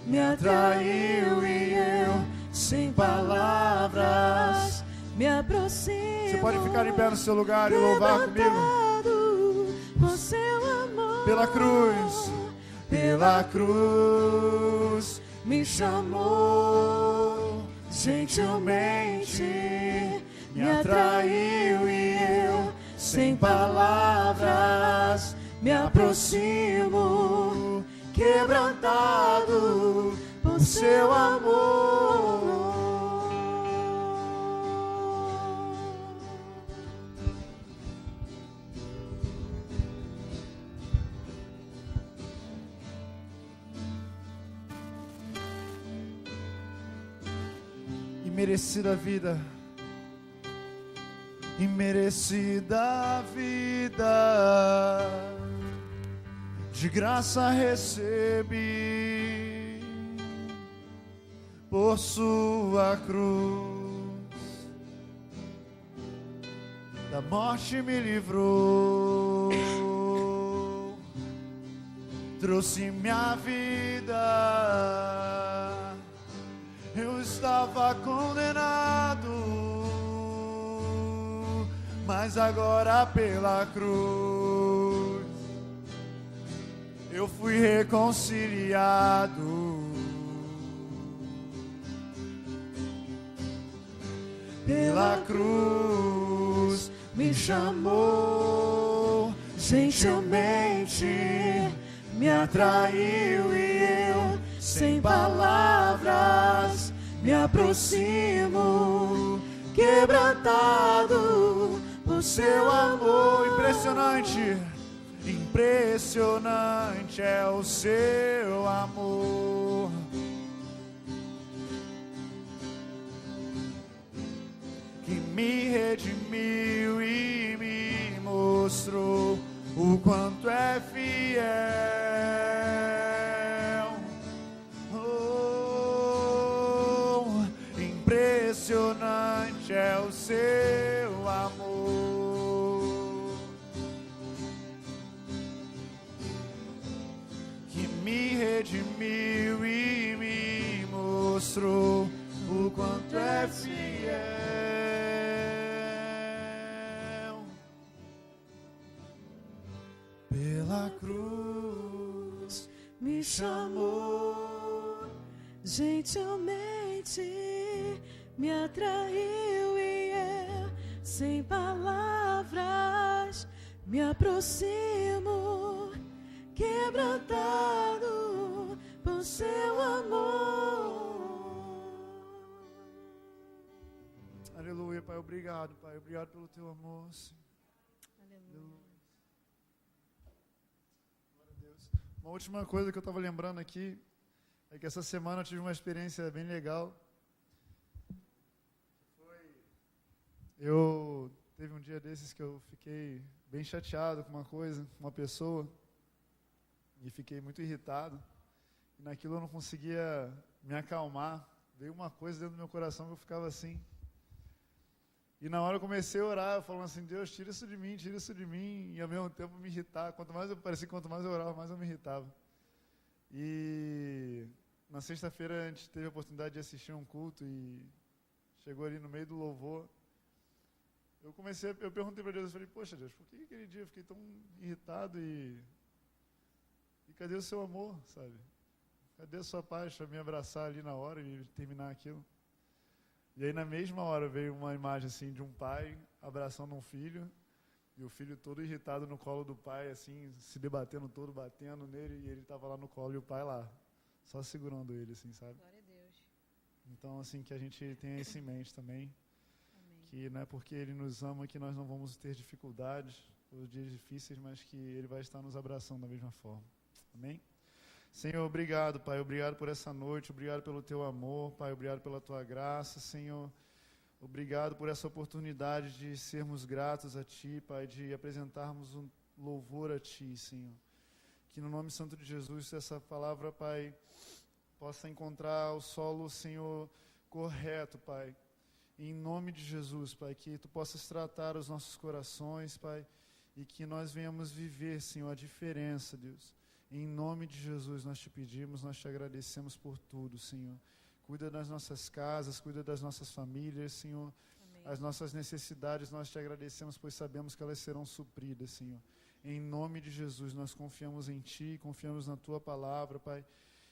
me atraiu e eu, sem palavras, me aproximo. Você pode ficar em pé no seu lugar e louvar comigo? Com seu amor. Pela cruz me chamou, gentilmente me atraiu e eu, sem palavras, me aproximo, quebrantado por seu amor. Imerecida vida, imerecida vida, de graça recebi por sua cruz, da morte me livrou, trouxe minha vida. Eu estava condenado, mas agora pela cruz eu fui reconciliado. Pela cruz me chamou, gentilmente me atraiu e eu, sem palavras, me aproximo, quebrantado por seu amor. Impressionante, impressionante é o seu amor. Que me redimiu e me mostrou o quanto é fiel. Oh, impressionante é o seu amor. Que me redimiu e me mostrou o quanto é fiel. Pela cruz me chamou, gentilmente me atraiu e eu, sem palavras, me aproximo, quebrantado por seu amor. Aleluia, Pai, obrigado, Pai, obrigado pelo teu amor, Senhor. Aleluia. Uma última coisa que eu estava lembrando aqui é que essa semana eu tive uma experiência bem legal. Teve um dia desses que eu fiquei bem chateado com uma coisa, com uma pessoa, e fiquei muito irritado. E naquilo eu não conseguia me acalmar. Veio uma coisa dentro do meu coração que eu ficava assim. E na hora eu comecei a orar, falando assim, Deus, tira isso de mim, tira isso de mim. E ao mesmo tempo me irritar. Quanto mais eu orava, mais eu me irritava. E na sexta-feira a gente teve a oportunidade de assistir um culto e chegou ali no meio do louvor. Eu perguntei para Deus, eu falei, poxa Deus, por que aquele dia eu fiquei tão irritado e cadê o seu amor, sabe? Cadê a sua paz para me abraçar ali na hora e terminar aquilo? E aí na mesma hora veio uma imagem assim de um pai abraçando um filho e o filho todo irritado no colo do pai, assim, se debatendo todo, batendo nele, e ele estava lá no colo e o pai lá, só segurando ele, assim, sabe? Glória a Deus. Então, assim, que a gente tenha isso em mente também. Amém. Que não é porque Ele nos ama que nós não vamos ter dificuldades ou dias difíceis, mas que Ele vai estar nos abraçando da mesma forma. Amém? Senhor, obrigado, Pai. Obrigado por essa noite. Obrigado pelo Teu amor, Pai. Obrigado pela Tua graça, Senhor. Obrigado por essa oportunidade de sermos gratos a Ti, Pai, de apresentarmos um louvor a Ti, Senhor. Que no nome santo de Jesus, essa palavra, Pai, possa encontrar o solo, Senhor, correto, Pai. Em nome de Jesus, Pai, que Tu possas tratar os nossos corações, Pai, e que nós venhamos viver, Senhor, a diferença, Deus. Em nome de Jesus nós Te pedimos, nós Te agradecemos por tudo, Senhor. Cuida das nossas casas, cuida das nossas famílias, Senhor. Amém. As nossas necessidades nós Te agradecemos, pois sabemos que elas serão supridas, Senhor. Em nome de Jesus nós confiamos em Ti, confiamos na Tua palavra, Pai.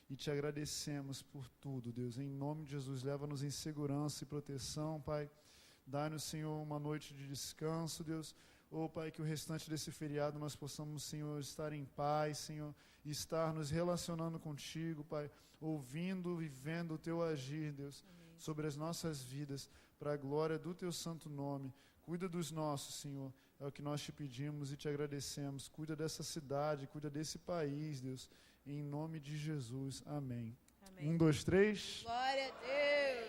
E Te agradecemos por tudo, Deus. Em nome de Jesus, leva-nos em segurança e proteção, Pai. Dá-nos, Senhor, uma noite de descanso, Deus. Pai, que o restante desse feriado nós possamos, Senhor, estar em paz, Senhor, e estar nos relacionando contigo, Pai, ouvindo e vendo o Teu agir, Deus, Amém. sobre as nossas vidas, para a glória do Teu santo nome. Cuida dos nossos, Senhor, é o que nós Te pedimos e Te agradecemos. Cuida dessa cidade, cuida desse país, Deus. Em nome de Jesus. Amém. Amém. 1, 2, 3. Glória a Deus.